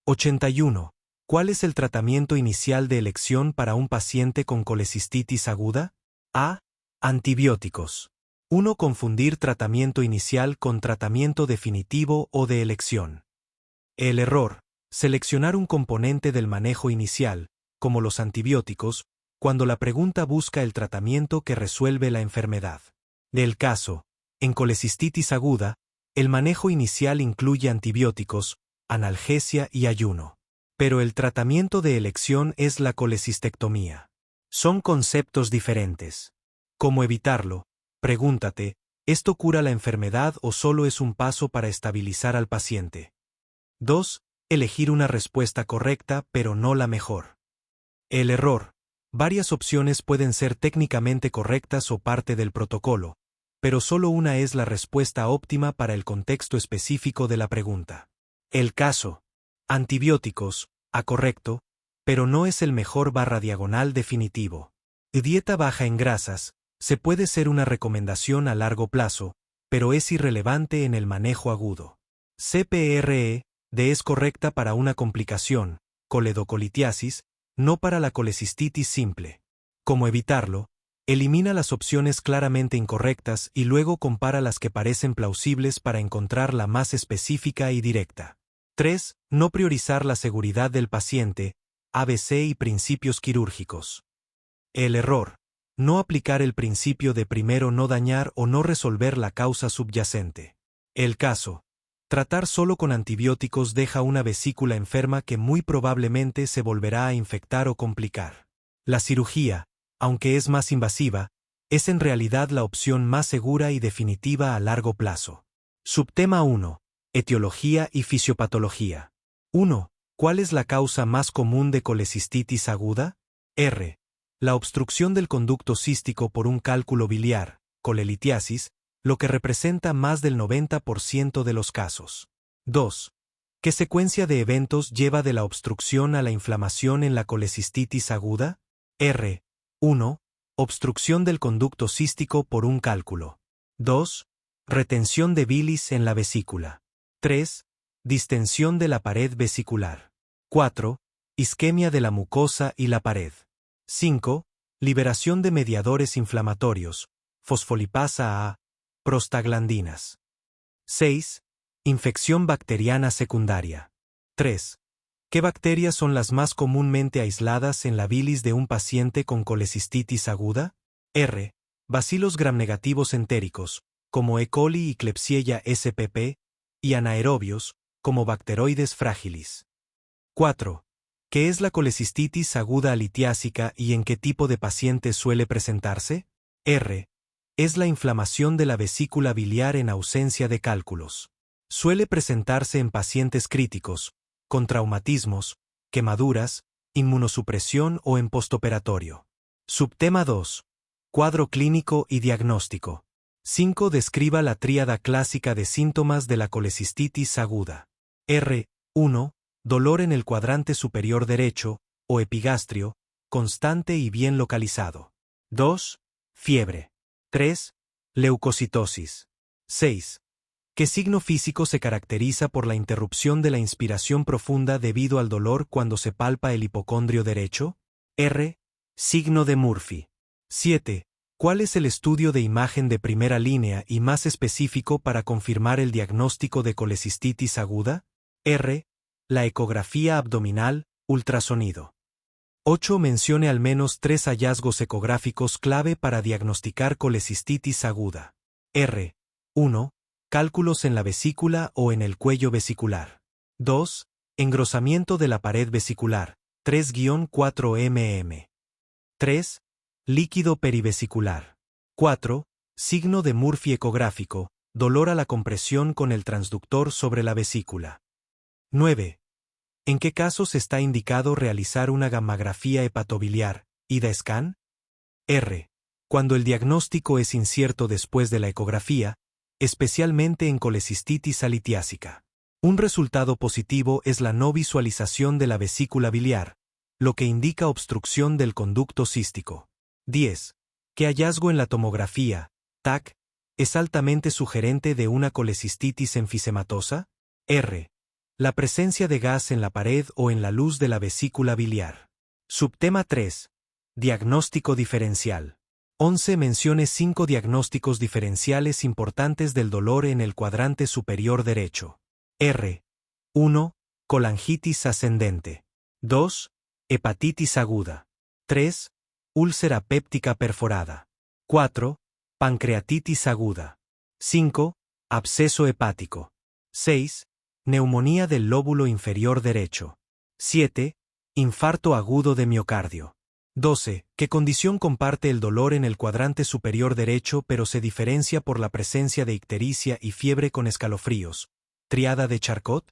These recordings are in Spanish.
81. ¿Cuál es el tratamiento inicial de elección para un paciente con colecistitis aguda? A. Antibióticos. 1. Confundir tratamiento inicial con tratamiento definitivo o de elección. El error. Seleccionar un componente del manejo inicial, como los antibióticos, cuando la pregunta busca el tratamiento que resuelve la enfermedad. Del caso, en colecistitis aguda, el manejo inicial incluye antibióticos, analgesia y ayuno. Pero el tratamiento de elección es la colecistectomía. Son conceptos diferentes. ¿Cómo evitarlo? Pregúntate, ¿esto cura la enfermedad o solo es un paso para estabilizar al paciente? 2. Elegir una respuesta correcta pero no la mejor. El error. Varias opciones pueden ser técnicamente correctas o parte del protocolo, pero solo una es la respuesta óptima para el contexto específico de la pregunta. El caso. Antibióticos, correcto, pero no es el mejor /diagonal definitivo. Dieta baja en grasas, se puede ser una recomendación a largo plazo, pero es irrelevante en el manejo agudo. CPRE, es correcta para una complicación, coledocolitiasis, no para la colecistitis simple. ¿Cómo evitarlo? Elimina las opciones claramente incorrectas y luego compara las que parecen plausibles para encontrar la más específica y directa. 3. No priorizar la seguridad del paciente, ABC y principios quirúrgicos. El error. No aplicar el principio de primero no dañar o no resolver la causa subyacente. El caso. Tratar solo con antibióticos deja una vesícula enferma que muy probablemente se volverá a infectar o complicar. La cirugía, aunque es más invasiva, es en realidad la opción más segura y definitiva a largo plazo. Subtema 1. Etiología y fisiopatología. 1. ¿Cuál es la causa más común de colecistitis aguda? R. La obstrucción del conducto cístico por un cálculo biliar, colelitiasis, lo que representa más del 90% de los casos. 2. ¿Qué secuencia de eventos lleva de la obstrucción a la inflamación en la colecistitis aguda? R. 1. Obstrucción del conducto cístico por un cálculo. 2. Retención de bilis en la vesícula. 3. Distensión de la pared vesicular. 4. Isquemia de la mucosa y la pared. 5. Liberación de mediadores inflamatorios, fosfolipasa A, prostaglandinas. 6. Infección bacteriana secundaria. 3. ¿Qué bacterias son las más comúnmente aisladas en la bilis de un paciente con colecistitis aguda? R. Bacilos gramnegativos entéricos, como E. coli y Klebsiella spp, y anaerobios, como Bacteroides fragilis. 4. ¿Qué es la colecistitis aguda litiásica y en qué tipo de paciente suele presentarse? R. Es la inflamación de la vesícula biliar en ausencia de cálculos. Suele presentarse en pacientes críticos, con traumatismos, quemaduras, inmunosupresión o en postoperatorio. Subtema 2. Cuadro clínico y diagnóstico. 5. Describa la tríada clásica de síntomas de la colecistitis aguda. R. 1. Dolor en el cuadrante superior derecho, o epigastrio, constante y bien localizado. 2. Fiebre. 3. Leucocitosis. 6. ¿Qué signo físico se caracteriza por la interrupción de la inspiración profunda debido al dolor cuando se palpa el hipocondrio derecho? R. Signo de Murphy. 7. ¿Cuál es el estudio de imagen de primera línea y más específico para confirmar el diagnóstico de colecistitis aguda? R. La ecografía abdominal, ultrasonido. 8. Mencione al menos 3 hallazgos ecográficos clave para diagnosticar colecistitis aguda. R. 1. Cálculos en la vesícula o en el cuello vesicular. 2. Engrosamiento de la pared vesicular, 3-4 mm. 3. Líquido perivesicular. 4. Signo de Murphy ecográfico, dolor a la compresión con el transductor sobre la vesícula. 9. ¿En qué casos está indicado realizar una gammagrafía hepatobiliar, IDA-scan? R. Cuando el diagnóstico es incierto después de la ecografía, especialmente en colecistitis litiásica. Un resultado positivo es la no visualización de la vesícula biliar, lo que indica obstrucción del conducto cístico. 10. ¿Qué hallazgo en la tomografía, TAC, es altamente sugerente de una colecistitis enfisematosa? R. La presencia de gas en la pared o en la luz de la vesícula biliar. Subtema 3. Diagnóstico diferencial. 11. Mencione 5 diagnósticos diferenciales importantes del dolor en el cuadrante superior derecho. R. 1. Colangitis ascendente. 2. Hepatitis aguda. 3. Úlcera péptica perforada. 4. Pancreatitis aguda. 5. Absceso hepático. 6. Neumonía del lóbulo inferior derecho. 7. Infarto agudo de miocardio. 12. ¿Qué condición comparte el dolor en el cuadrante superior derecho pero se diferencia por la presencia de ictericia y fiebre con escalofríos? Triada de Charcot.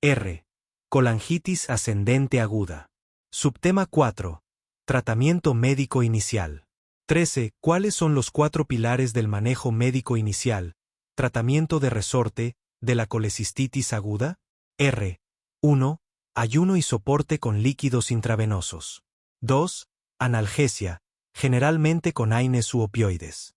R. Colangitis ascendente aguda. Subtema 4. Tratamiento médico inicial. 13. ¿Cuáles son los 4 pilares del manejo médico inicial? Tratamiento de resorte de la colecistitis aguda. R. 1. Ayuno y soporte con líquidos intravenosos. 2. Analgesia, generalmente con AINES u opioides.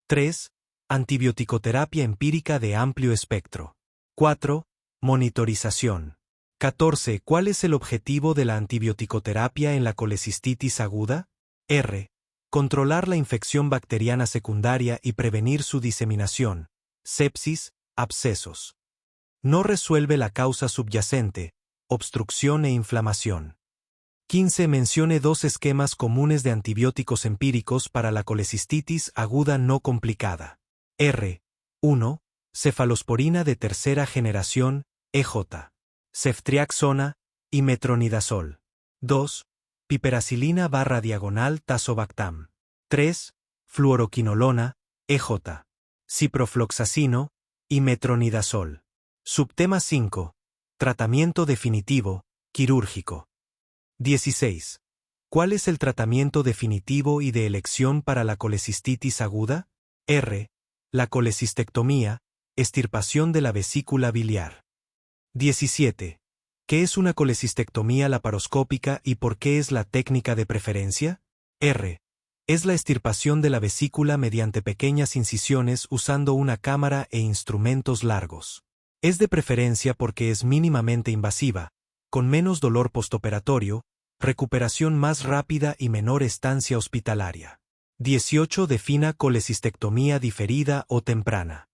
3. Antibioticoterapia empírica de amplio espectro. 4. Monitorización. 14. ¿Cuál es el objetivo de la antibioticoterapia en la colecistitis aguda? R. Controlar la infección bacteriana secundaria y prevenir su diseminación, sepsis, abscesos. No resuelve la causa subyacente, obstrucción e inflamación. 15. Mencione 2 esquemas comunes de antibióticos empíricos para la colecistitis aguda no complicada. R. 1. Cefalosporina de tercera generación, EJ. Ceftriaxona y metronidazol. 2. Piperacilina / tazobactam. 3. Fluoroquinolona, EJ. Ciprofloxacino y metronidazol. Subtema 5. Tratamiento definitivo, quirúrgico. 16. ¿Cuál es el tratamiento definitivo y de elección para la colecistitis aguda? R. La colecistectomía, extirpación de la vesícula biliar. 17. ¿Qué es una colecistectomía laparoscópica y por qué es la técnica de preferencia? R. Es la extirpación de la vesícula mediante pequeñas incisiones usando una cámara e instrumentos largos. Es de preferencia porque es mínimamente invasiva, con menos dolor postoperatorio, recuperación más rápida y menor estancia hospitalaria. 18. Defina colecistectomía diferida o temprana.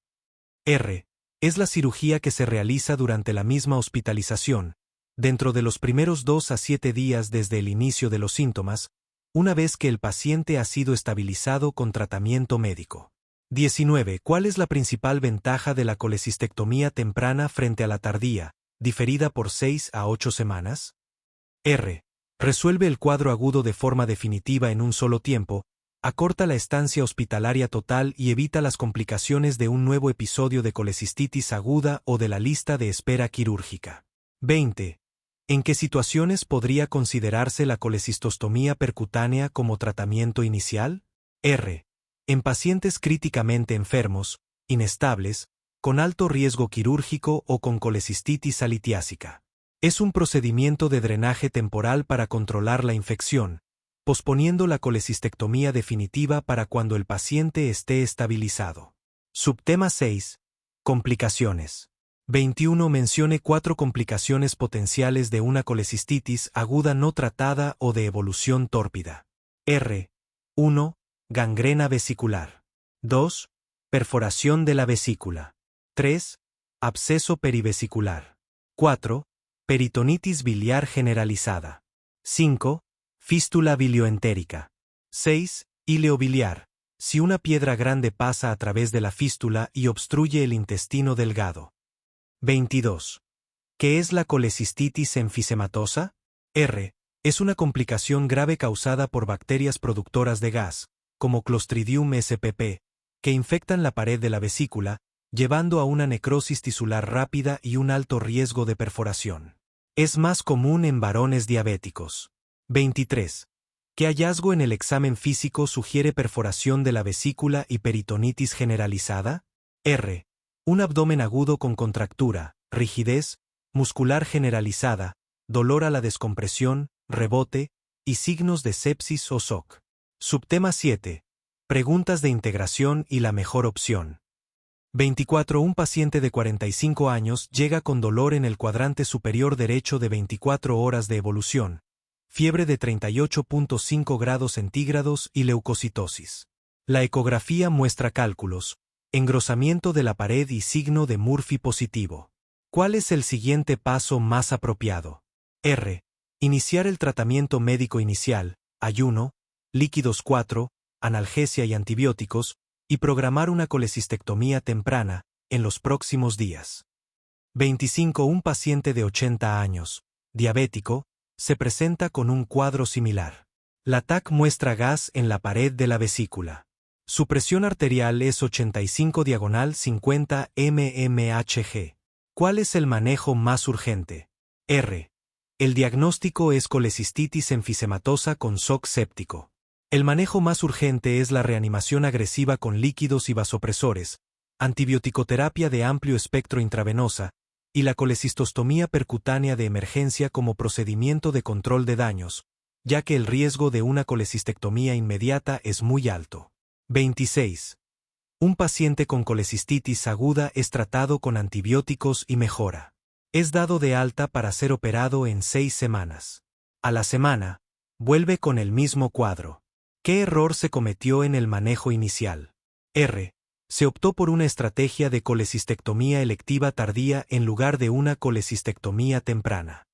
R. Es la cirugía que se realiza durante la misma hospitalización, dentro de los primeros 2 a 7 días desde el inicio de los síntomas, una vez que el paciente ha sido estabilizado con tratamiento médico. 19. ¿Cuál es la principal ventaja de la colecistectomía temprana frente a la tardía, diferida por 6 a 8 semanas? R. Resuelve el cuadro agudo de forma definitiva en un solo tiempo, acorta la estancia hospitalaria total y evita las complicaciones de un nuevo episodio de colecistitis aguda o de la lista de espera quirúrgica. 20. ¿En qué situaciones podría considerarse la colecistostomía percutánea como tratamiento inicial? R. En pacientes críticamente enfermos, inestables, con alto riesgo quirúrgico o con colecistitis alitiásica. Es un procedimiento de drenaje temporal para controlar la infección, posponiendo la colecistectomía definitiva para cuando el paciente esté estabilizado. Subtema 6. Complicaciones. 21. Mencione 4 complicaciones potenciales de una colecistitis aguda no tratada o de evolución tórpida. R. 1. Gangrena vesicular. 2. Perforación de la vesícula. 3. Absceso perivesicular. 4. Peritonitis biliar generalizada. 5. Fístula bilioentérica. 6. Íleo biliar. Si una piedra grande pasa a través de la fístula y obstruye el intestino delgado. 22. ¿Qué es la colecistitis enfisematosa? R. Es una complicación grave causada por bacterias productoras de gas, como Clostridium spp, que infectan la pared de la vesícula, llevando a una necrosis tisular rápida y un alto riesgo de perforación. Es más común en varones diabéticos. 23. ¿Qué hallazgo en el examen físico sugiere perforación de la vesícula y peritonitis generalizada? R. Un abdomen agudo con contractura, rigidez, muscular generalizada, dolor a la descompresión, rebote, y signos de sepsis o SOC. Subtema 7. Preguntas de integración y la mejor opción. 24. Un paciente de 45 años llega con dolor en el cuadrante superior derecho de 24 horas de evolución, fiebre de 38.5 grados centígrados y leucocitosis. La ecografía muestra cálculos, engrosamiento de la pared y signo de Murphy positivo. ¿Cuál es el siguiente paso más apropiado? R. Iniciar el tratamiento médico inicial, ayuno, líquidos 4, analgesia y antibióticos, y programar una colecistectomía temprana, en los próximos días. 25. Un paciente de 80 años, diabético, se presenta con un cuadro similar. La TAC muestra gas en la pared de la vesícula. Su presión arterial es 85/50 mmHg. ¿Cuál es el manejo más urgente? R. El diagnóstico es colecistitis enfisematosa con shock séptico. El manejo más urgente es la reanimación agresiva con líquidos y vasopresores, antibioticoterapia de amplio espectro intravenosa, y la colecistostomía percutánea de emergencia como procedimiento de control de daños, ya que el riesgo de una colecistectomía inmediata es muy alto. 26. Un paciente con colecistitis aguda es tratado con antibióticos y mejora. Es dado de alta para ser operado en 6 semanas. A la semana, vuelve con el mismo cuadro. ¿Qué error se cometió en el manejo inicial? R. Se optó por una estrategia de colecistectomía electiva tardía en lugar de una colecistectomía temprana.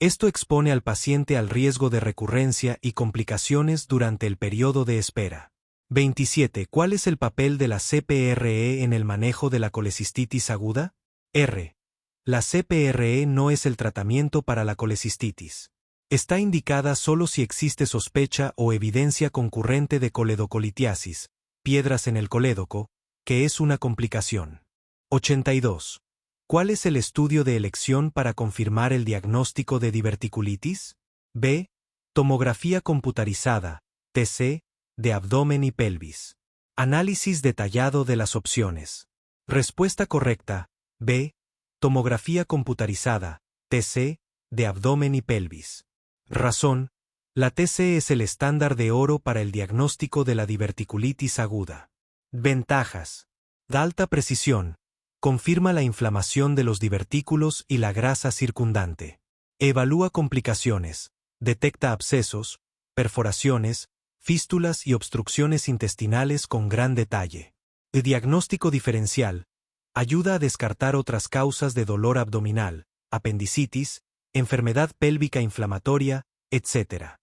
Esto expone al paciente al riesgo de recurrencia y complicaciones durante el periodo de espera. 27. ¿Cuál es el papel de la CPRE en el manejo de la colecistitis aguda? R. La CPRE no es el tratamiento para la colecistitis. Está indicada solo si existe sospecha o evidencia concurrente de coledocolitiasis, piedras en el colédoco, que es una complicación. 82. ¿Cuál es el estudio de elección para confirmar el diagnóstico de diverticulitis? B. Tomografía computarizada, TC, de abdomen y pelvis. Análisis detallado de las opciones. Respuesta correcta, B. Tomografía computarizada, TC, de abdomen y pelvis. Razón: la TC es el estándar de oro para el diagnóstico de la diverticulitis aguda. Ventajas: da alta precisión, confirma la inflamación de los divertículos y la grasa circundante. Evalúa complicaciones, detecta abscesos, perforaciones, fístulas y obstrucciones intestinales con gran detalle. El diagnóstico diferencial ayuda a descartar otras causas de dolor abdominal, apendicitis, enfermedad pélvica inflamatoria, etc.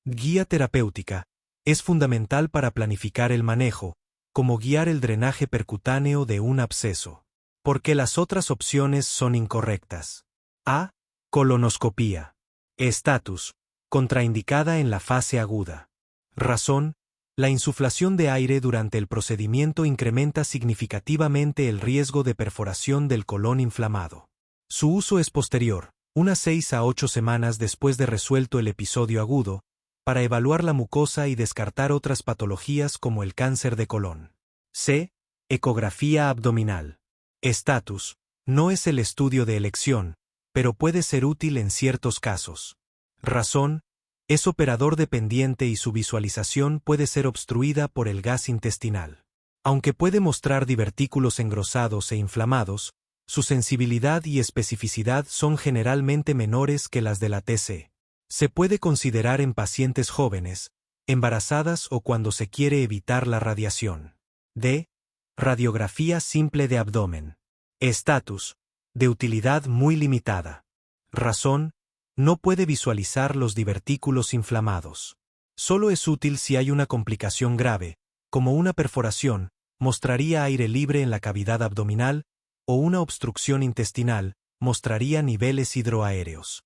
Guía terapéutica. Es fundamental para planificar el manejo, como guiar el drenaje percutáneo de un absceso. Porque las otras opciones son incorrectas. A. Colonoscopía. Estatus: contraindicada en la fase aguda. Razón: la insuflación de aire durante el procedimiento incrementa significativamente el riesgo de perforación del colon inflamado. Su uso es posterior, unas 6 a 8 semanas después de resuelto el episodio agudo, para evaluar la mucosa y descartar otras patologías como el cáncer de colon. C. Ecografía abdominal. Estatus: no es el estudio de elección, pero puede ser útil en ciertos casos. Razón: es operador dependiente y su visualización puede ser obstruida por el gas intestinal. Aunque puede mostrar divertículos engrosados e inflamados, su sensibilidad y especificidad son generalmente menores que las de la TC. Se puede considerar en pacientes jóvenes, embarazadas o cuando se quiere evitar la radiación. D. Radiografía simple de abdomen. Estatus: de utilidad muy limitada. Razón: no puede visualizar los divertículos inflamados. Solo es útil si hay una complicación grave, como una perforación, mostraría aire libre en la cavidad abdominal, o una obstrucción intestinal, mostraría niveles hidroaéreos.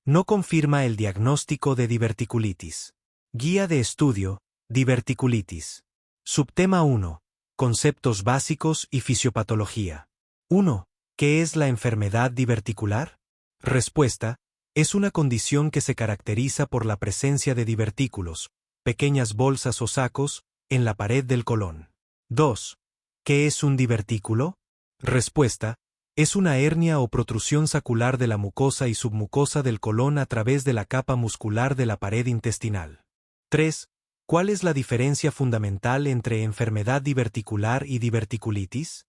No confirma el diagnóstico de diverticulitis. Guía de estudio, diverticulitis. Subtema 1. Conceptos básicos y fisiopatología. 1. ¿Qué es la enfermedad diverticular? Respuesta: es una condición que se caracteriza por la presencia de divertículos, pequeñas bolsas o sacos, en la pared del colon. 2. ¿Qué es un divertículo? Respuesta: es una hernia o protrusión sacular de la mucosa y submucosa del colon a través de la capa muscular de la pared intestinal. 3. ¿Cuál es la diferencia fundamental entre enfermedad diverticular y diverticulitis?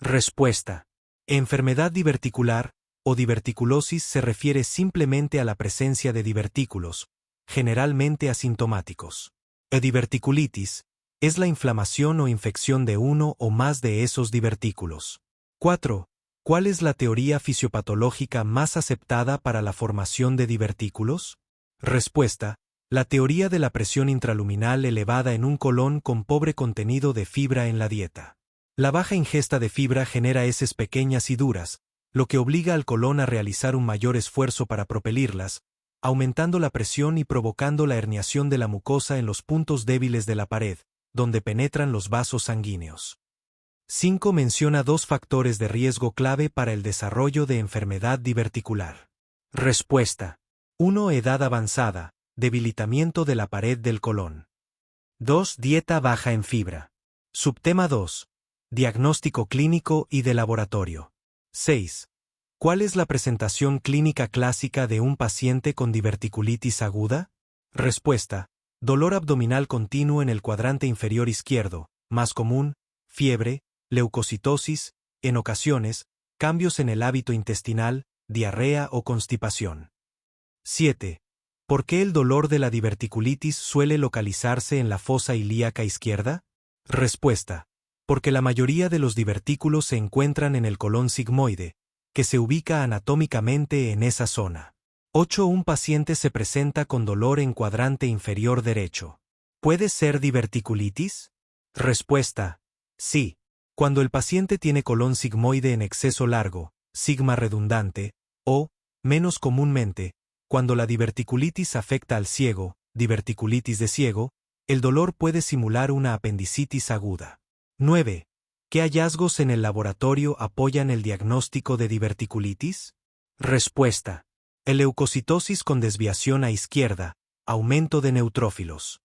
Respuesta. Enfermedad diverticular o diverticulosis se refiere simplemente a la presencia de divertículos, generalmente asintomáticos. Diverticulitis es la inflamación o infección de uno o más de esos divertículos. 4. ¿Cuál es la teoría fisiopatológica más aceptada para la formación de divertículos? Respuesta. La teoría de la presión intraluminal elevada en un colon con pobre contenido de fibra en la dieta. La baja ingesta de fibra genera heces pequeñas y duras, lo que obliga al colon a realizar un mayor esfuerzo para propelirlas, aumentando la presión y provocando la herniación de la mucosa en los puntos débiles de la pared, donde penetran los vasos sanguíneos. 5. Menciona dos factores de riesgo clave para el desarrollo de enfermedad diverticular. Respuesta. 1. Edad avanzada, debilitamiento de la pared del colon. 2. Dieta baja en fibra. Subtema 2. Diagnóstico clínico y de laboratorio. 6. ¿Cuál es la presentación clínica clásica de un paciente con diverticulitis aguda? Respuesta. Dolor abdominal continuo en el cuadrante inferior izquierdo, más común, fiebre, leucocitosis, en ocasiones, cambios en el hábito intestinal, diarrea o constipación. 7. ¿Por qué el dolor de la diverticulitis suele localizarse en la fosa ilíaca izquierda? Respuesta. Porque la mayoría de los divertículos se encuentran en el colon sigmoide, que se ubica anatómicamente en esa zona. 8. Un paciente se presenta con dolor en cuadrante inferior derecho. ¿Puede ser diverticulitis? Respuesta. Sí. Cuando el paciente tiene colon sigmoide en exceso largo, sigma redundante, o, menos comúnmente, cuando la diverticulitis afecta al ciego, diverticulitis de ciego, el dolor puede simular una apendicitis aguda. 9. ¿Qué hallazgos en el laboratorio apoyan el diagnóstico de diverticulitis? Respuesta. Leucocitosis con desviación a izquierda, aumento de neutrófilos.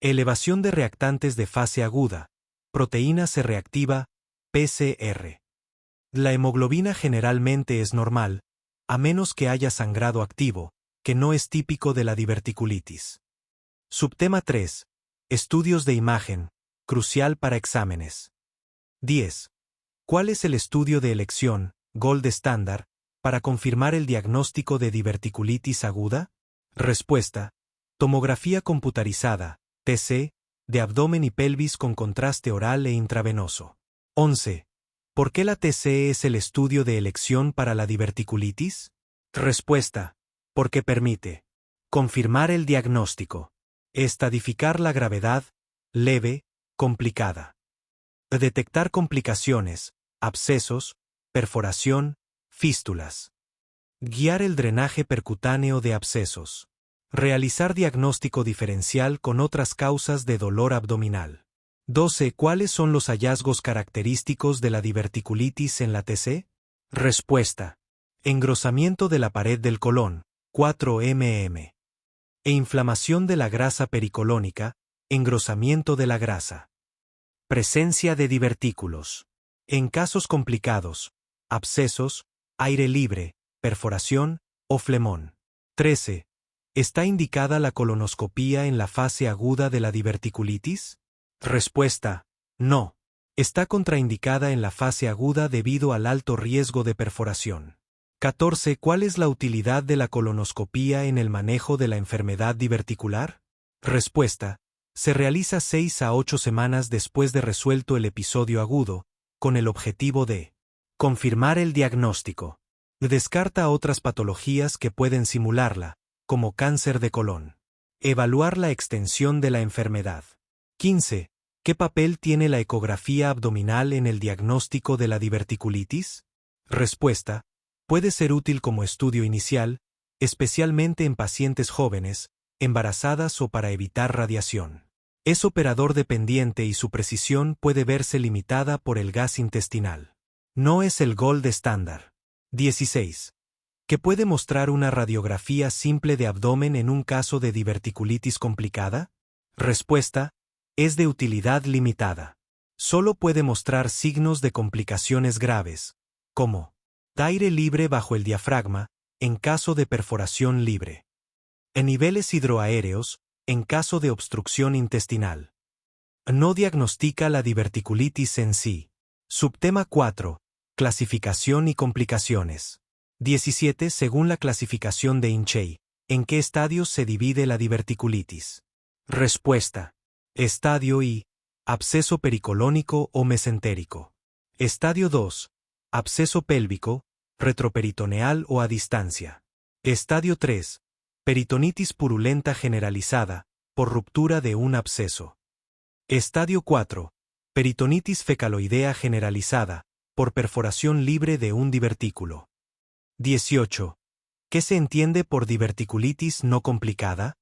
Elevación de reactantes de fase aguda, proteína C reactiva, PCR. La hemoglobina generalmente es normal, a menos que haya sangrado activo, que no es típico de la diverticulitis. Subtema 3. Estudios de imagen, crucial para exámenes. 10. ¿Cuál es el estudio de elección, gold standard, para confirmar el diagnóstico de diverticulitis aguda? Respuesta. Tomografía computarizada, TC, de abdomen y pelvis con contraste oral e intravenoso. 11. ¿Por qué la TC es el estudio de elección para la diverticulitis? Respuesta. Porque permite confirmar el diagnóstico, estadificar la gravedad, leve, complicada, detectar complicaciones, abscesos, perforación, fístulas, guiar el drenaje percutáneo de abscesos, realizar diagnóstico diferencial con otras causas de dolor abdominal. 12. ¿Cuáles son los hallazgos característicos de la diverticulitis en la TC? Respuesta. Engrosamiento de la pared del colon, 4 mm. E inflamación de la grasa pericolónica, engrosamiento de la grasa. Presencia de divertículos. En casos complicados, abscesos, aire libre, perforación o flemón. 13. ¿Está indicada la colonoscopía en la fase aguda de la diverticulitis? Respuesta. No. Está contraindicada en la fase aguda debido al alto riesgo de perforación. 14. ¿Cuál es la utilidad de la colonoscopía en el manejo de la enfermedad diverticular? Respuesta. Se realiza 6 a 8 semanas después de resuelto el episodio agudo, con el objetivo de confirmar el diagnóstico. Descarta otras patologías que pueden simularla, como cáncer de colon. Evaluar la extensión de la enfermedad. 15. ¿Qué papel tiene la ecografía abdominal en el diagnóstico de la diverticulitis? Respuesta. Puede ser útil como estudio inicial, especialmente en pacientes jóvenes, embarazadas o para evitar radiación. Es operador dependiente y su precisión puede verse limitada por el gas intestinal. No es el gold estándar. 16. ¿Qué puede mostrar una radiografía simple de abdomen en un caso de diverticulitis complicada? Respuesta. Es de utilidad limitada. Solo puede mostrar signos de complicaciones graves, como aire libre bajo el diafragma, en caso de perforación libre. En niveles hidroaéreos, en caso de obstrucción intestinal. No diagnostica la diverticulitis en sí. Subtema 4. Clasificación y complicaciones. 17. Según la clasificación de Hinchey, ¿en qué estadios se divide la diverticulitis? Respuesta. Estadio I. Absceso pericolónico o mesentérico. Estadio 2. Absceso pélvico, retroperitoneal o a distancia. Estadio 3. Peritonitis purulenta generalizada, por ruptura de un absceso. Estadio 4. Peritonitis fecaloidea generalizada, por perforación libre de un divertículo. 18. ¿Qué se entiende por diverticulitis no complicada?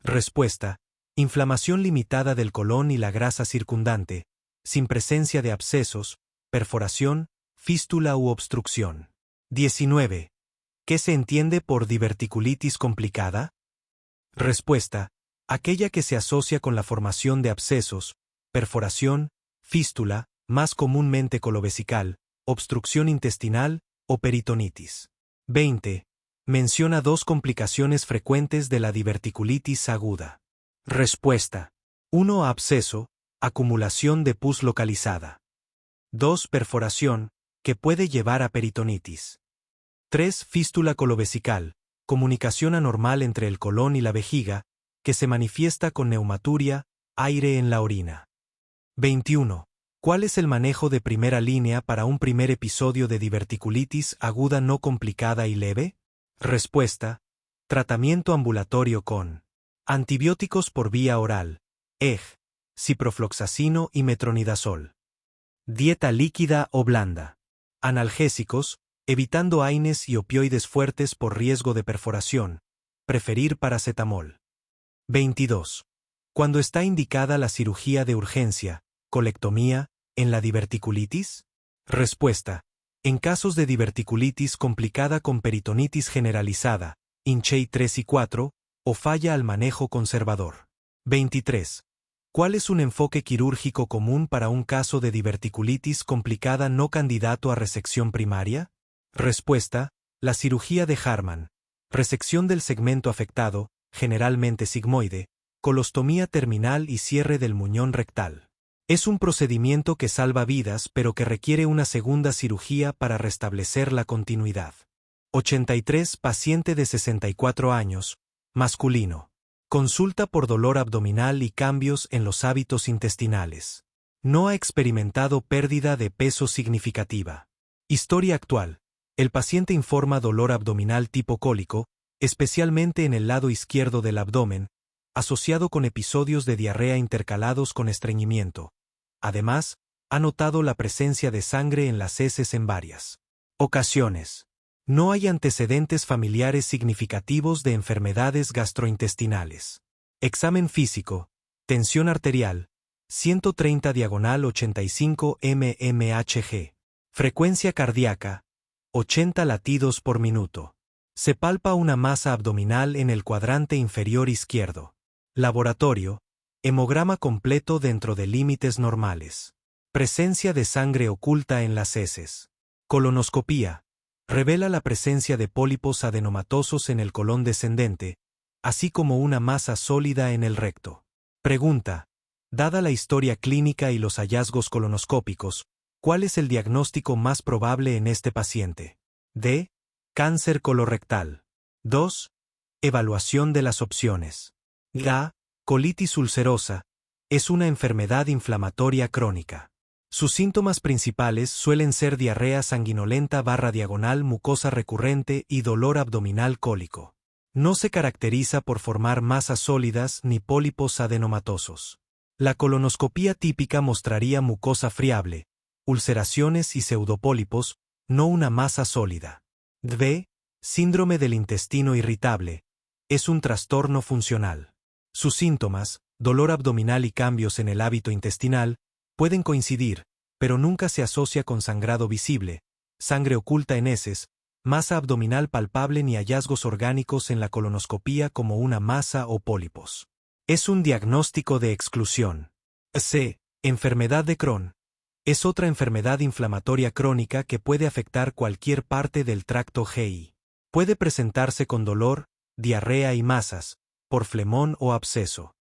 Respuesta. Inflamación limitada del colon y la grasa circundante, sin presencia de abscesos, perforación, fístula u obstrucción. 19. ¿Qué se entiende por diverticulitis complicada? Respuesta. Aquella que se asocia con la formación de abscesos, perforación, fístula, más comúnmente colovesical, obstrucción intestinal o peritonitis. 20. Menciona dos complicaciones frecuentes de la diverticulitis aguda. Respuesta. 1. Absceso, acumulación de pus localizada. 2. Perforación, que puede llevar a peritonitis. 3. Fístula colovesical, comunicación anormal entre el colon y la vejiga, que se manifiesta con neumaturia, aire en la orina. 21. ¿Cuál es el manejo de primera línea para un primer episodio de diverticulitis aguda no complicada y leve? Respuesta. Tratamiento ambulatorio con antibióticos por vía oral, EG, ciprofloxacino y metronidazol. Dieta líquida o blanda. Analgésicos, evitando AINES y opioides fuertes por riesgo de perforación. Preferir paracetamol. 22. ¿Cuándo está indicada la cirugía de urgencia, colectomía, en la diverticulitis? Respuesta. En casos de diverticulitis complicada con peritonitis generalizada, Hinchey 3 y 4, o falla al manejo conservador. 23. ¿Cuál es un enfoque quirúrgico común para un caso de diverticulitis complicada no candidato a resección primaria? Respuesta. La cirugía de Harman. Resección del segmento afectado, generalmente sigmoide, colostomía terminal y cierre del muñón rectal. Es un procedimiento que salva vidas pero que requiere una segunda cirugía para restablecer la continuidad. 83. Paciente de 64 años, masculino. Consulta por dolor abdominal y cambios en los hábitos intestinales. No ha experimentado pérdida de peso significativa. Historia actual. El paciente informa dolor abdominal tipo cólico, especialmente en el lado izquierdo del abdomen, asociado con episodios de diarrea intercalados con estreñimiento. Además, ha notado la presencia de sangre en las heces en varias ocasiones. No hay antecedentes familiares significativos de enfermedades gastrointestinales. Examen físico. Tensión arterial. 130/85 mmHg. Frecuencia cardíaca. 80 latidos por minuto. Se palpa una masa abdominal en el cuadrante inferior izquierdo. Laboratorio. Hemograma completo dentro de límites normales. Presencia de sangre oculta en las heces. Colonoscopía. Revela la presencia de pólipos adenomatosos en el colon descendente, así como una masa sólida en el recto. Pregunta. Dada la historia clínica y los hallazgos colonoscópicos, ¿cuál es el diagnóstico más probable en este paciente? D. Cáncer colorectal. 2. Evaluación de las opciones. A. Colitis ulcerosa. Es una enfermedad inflamatoria crónica. Sus síntomas principales suelen ser diarrea sanguinolenta/diagonal mucosa recurrente y dolor abdominal cólico. No se caracteriza por formar masas sólidas ni pólipos adenomatosos. La colonoscopía típica mostraría mucosa friable, ulceraciones y pseudopólipos, no una masa sólida. B. Síndrome del intestino irritable. Es un trastorno funcional. Sus síntomas, dolor abdominal y cambios en el hábito intestinal, pueden coincidir, pero nunca se asocia con sangrado visible, sangre oculta en heces, masa abdominal palpable ni hallazgos orgánicos en la colonoscopía como una masa o pólipos. Es un diagnóstico de exclusión. C. Enfermedad de Crohn. Es otra enfermedad inflamatoria crónica que puede afectar cualquier parte del tracto GI. Puede presentarse con dolor, diarrea y masas, por flemón o absceso.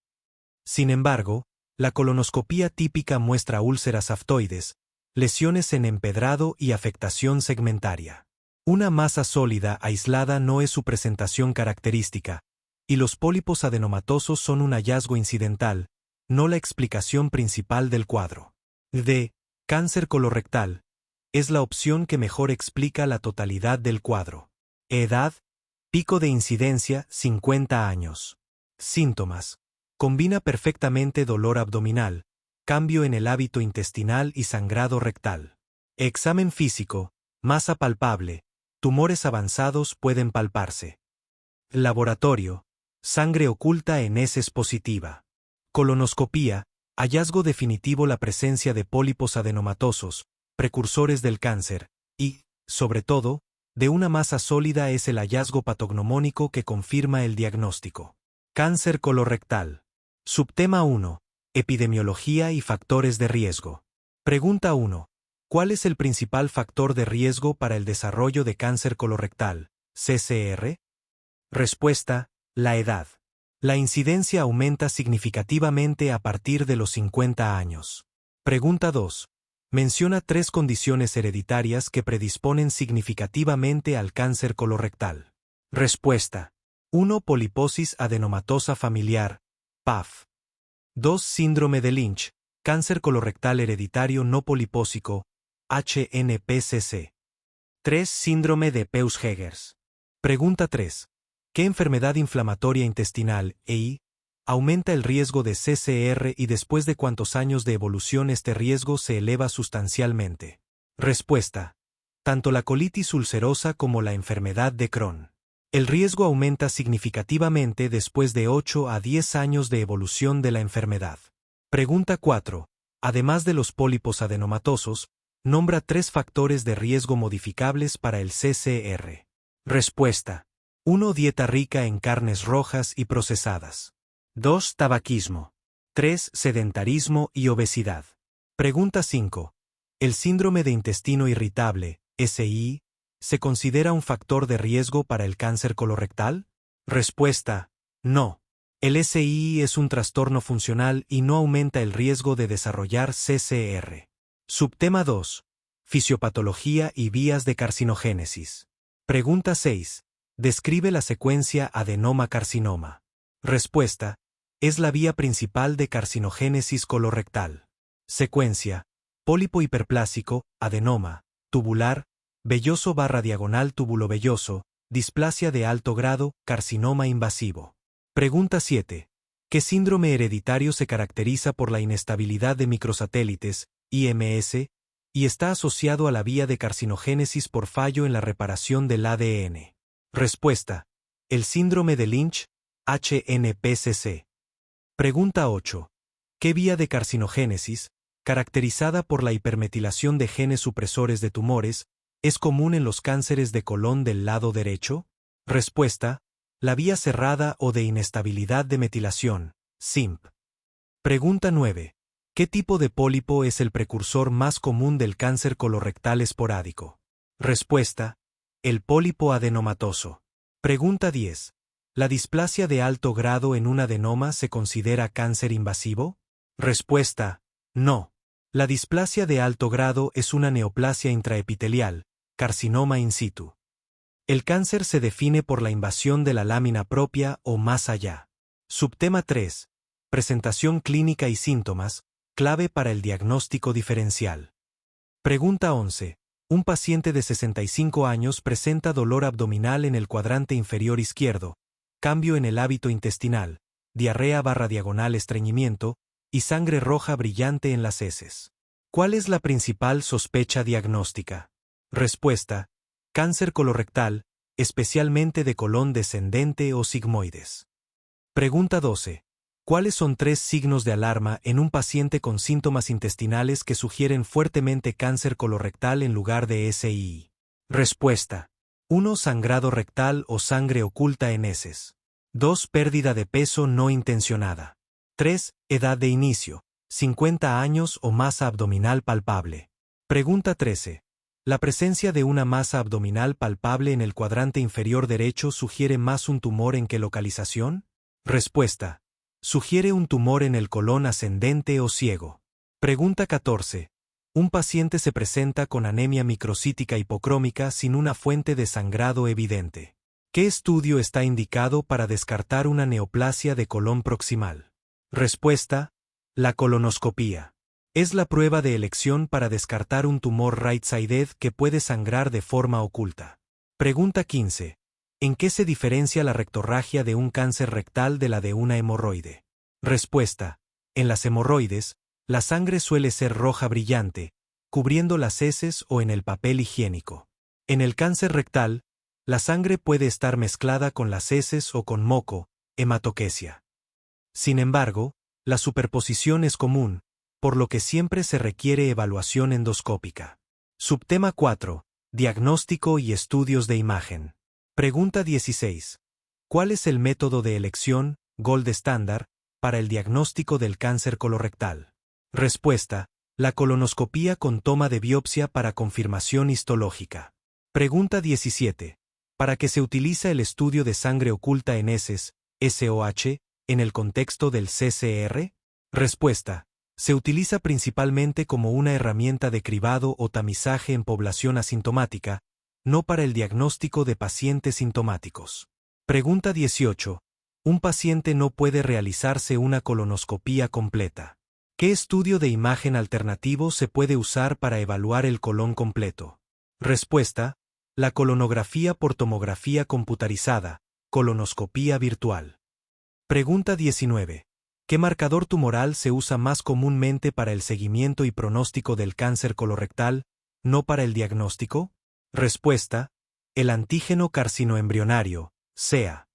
Sin embargo, la colonoscopía típica muestra úlceras aftoides, lesiones en empedrado y afectación segmentaria. Una masa sólida aislada no es su presentación característica, y los pólipos adenomatosos son un hallazgo incidental, no la explicación principal del cuadro. D. Cáncer colorectal. Es la opción que mejor explica la totalidad del cuadro. Edad. Pico de incidencia, 50 años. Síntomas. Combina perfectamente dolor abdominal, cambio en el hábito intestinal y sangrado rectal. Examen físico. Masa palpable. Tumores avanzados pueden palparse. Laboratorio. Sangre oculta en heces positiva. Colonoscopía. Hallazgo definitivo la presencia de pólipos adenomatosos, precursores del cáncer, y, sobre todo, de una masa sólida es el hallazgo patognomónico que confirma el diagnóstico. Cáncer colorectal. Subtema 1. Epidemiología y factores de riesgo. Pregunta 1. ¿Cuál es el principal factor de riesgo para el desarrollo de cáncer colorectal, CCR? Respuesta: la edad. La incidencia aumenta significativamente a partir de los 50 años. Pregunta 2. Menciona 3 condiciones hereditarias que predisponen significativamente al cáncer colorectal. Respuesta: 1. Poliposis adenomatosa familiar, PAF. 2. Síndrome de Lynch, cáncer colorectal hereditario no polipósico, HNPCC. 3. Síndrome de Peutz-Jeghers. Pregunta 3. ¿Qué enfermedad inflamatoria intestinal, EI, aumenta el riesgo de CCR y después de cuántos años de evolución este riesgo se eleva sustancialmente? Respuesta: tanto la colitis ulcerosa como la enfermedad de Crohn. El riesgo aumenta significativamente después de 8 a 10 años de evolución de la enfermedad. Pregunta 4. Además de los pólipos adenomatosos, nombra 3 factores de riesgo modificables para el CCR. Respuesta: 1. Dieta rica en carnes rojas y procesadas. 2. Tabaquismo. 3. Sedentarismo y obesidad. Pregunta 5. ¿El síndrome de intestino irritable, SI, se considera un factor de riesgo para el cáncer colorectal? Respuesta: no. El SI es un trastorno funcional y no aumenta el riesgo de desarrollar CCR. Subtema 2. Fisiopatología y vías de carcinogénesis. Pregunta 6. Describe la secuencia adenoma-carcinoma. Respuesta: es la vía principal de carcinogénesis colorectal. Secuencia: pólipo hiperplásico, adenoma, tubular, velloso/diagonal tubulovelloso, displasia de alto grado, carcinoma invasivo. Pregunta 7. ¿Qué síndrome hereditario se caracteriza por la inestabilidad de microsatélites, IMS, y está asociado a la vía de carcinogénesis por fallo en la reparación del ADN? Respuesta: el síndrome de Lynch, HNPCC. Pregunta 8. ¿Qué vía de carcinogénesis, caracterizada por la hipermetilación de genes supresores de tumores, es común en los cánceres de colon del lado derecho? Respuesta: la vía cerrada o de inestabilidad de metilación, SIMP. Pregunta 9. ¿Qué tipo de pólipo es el precursor más común del cáncer colorectal esporádico? Respuesta: el pólipo adenomatoso. Pregunta 10. ¿La displasia de alto grado en un adenoma se considera cáncer invasivo? Respuesta: no. La displasia de alto grado es una neoplasia intraepitelial, carcinoma in situ. El cáncer se define por la invasión de la lámina propia o más allá. Subtema 3. Presentación clínica y síntomas, clave para el diagnóstico diferencial. Pregunta 11. Un paciente de 65 años presenta dolor abdominal en el cuadrante inferior izquierdo, cambio en el hábito intestinal, diarrea/diagonal estreñimiento, y sangre roja brillante en las heces. ¿Cuál es la principal sospecha diagnóstica? Respuesta: cáncer colorectal, especialmente de colon descendente o sigmoides. Pregunta 12. ¿Cuáles son 3 signos de alarma en un paciente con síntomas intestinales que sugieren fuertemente cáncer colorectal en lugar de SI? Respuesta: 1. Sangrado rectal o sangre oculta en heces. 2. Pérdida de peso no intencionada. 3. Edad de inicio, 50 años o masa abdominal palpable. Pregunta 13. ¿La presencia de una masa abdominal palpable en el cuadrante inferior derecho sugiere más un tumor en qué localización? Respuesta: sugiere un tumor en el colon ascendente o ciego. Pregunta 14. Un paciente se presenta con anemia microcítica hipocrómica sin una fuente de sangrado evidente. ¿Qué estudio está indicado para descartar una neoplasia de colon proximal? Respuesta: la colonoscopía. Es la prueba de elección para descartar un tumor right-sided que puede sangrar de forma oculta. Pregunta 15. ¿En qué se diferencia la rectorragia de un cáncer rectal de la de una hemorroide? Respuesta: en las hemorroides, la sangre suele ser roja brillante, cubriendo las heces o en el papel higiénico. En el cáncer rectal, la sangre puede estar mezclada con las heces o con moco, hematoquesia. Sin embargo, la superposición es común, por lo que siempre se requiere evaluación endoscópica. Subtema 4. Diagnóstico y estudios de imagen. Pregunta 16. ¿Cuál es el método de elección, gold standard, para el diagnóstico del cáncer colorectal? Respuesta: la colonoscopía con toma de biopsia para confirmación histológica. Pregunta 17. ¿Para qué se utiliza el estudio de sangre oculta en heces, SOH, en el contexto del CCR? Respuesta: se utiliza principalmente como una herramienta de cribado o tamizaje en población asintomática, no para el diagnóstico de pacientes sintomáticos. Pregunta 18. Un paciente no puede realizarse una colonoscopía completa. ¿Qué estudio de imagen alternativo se puede usar para evaluar el colon completo? Respuesta: la colonografía por tomografía computarizada, colonoscopía virtual. Pregunta 19. ¿Qué marcador tumoral se usa más comúnmente para el seguimiento y pronóstico del cáncer colorectal, no para el diagnóstico? Respuesta: el antígeno carcinoembrionario, CEA.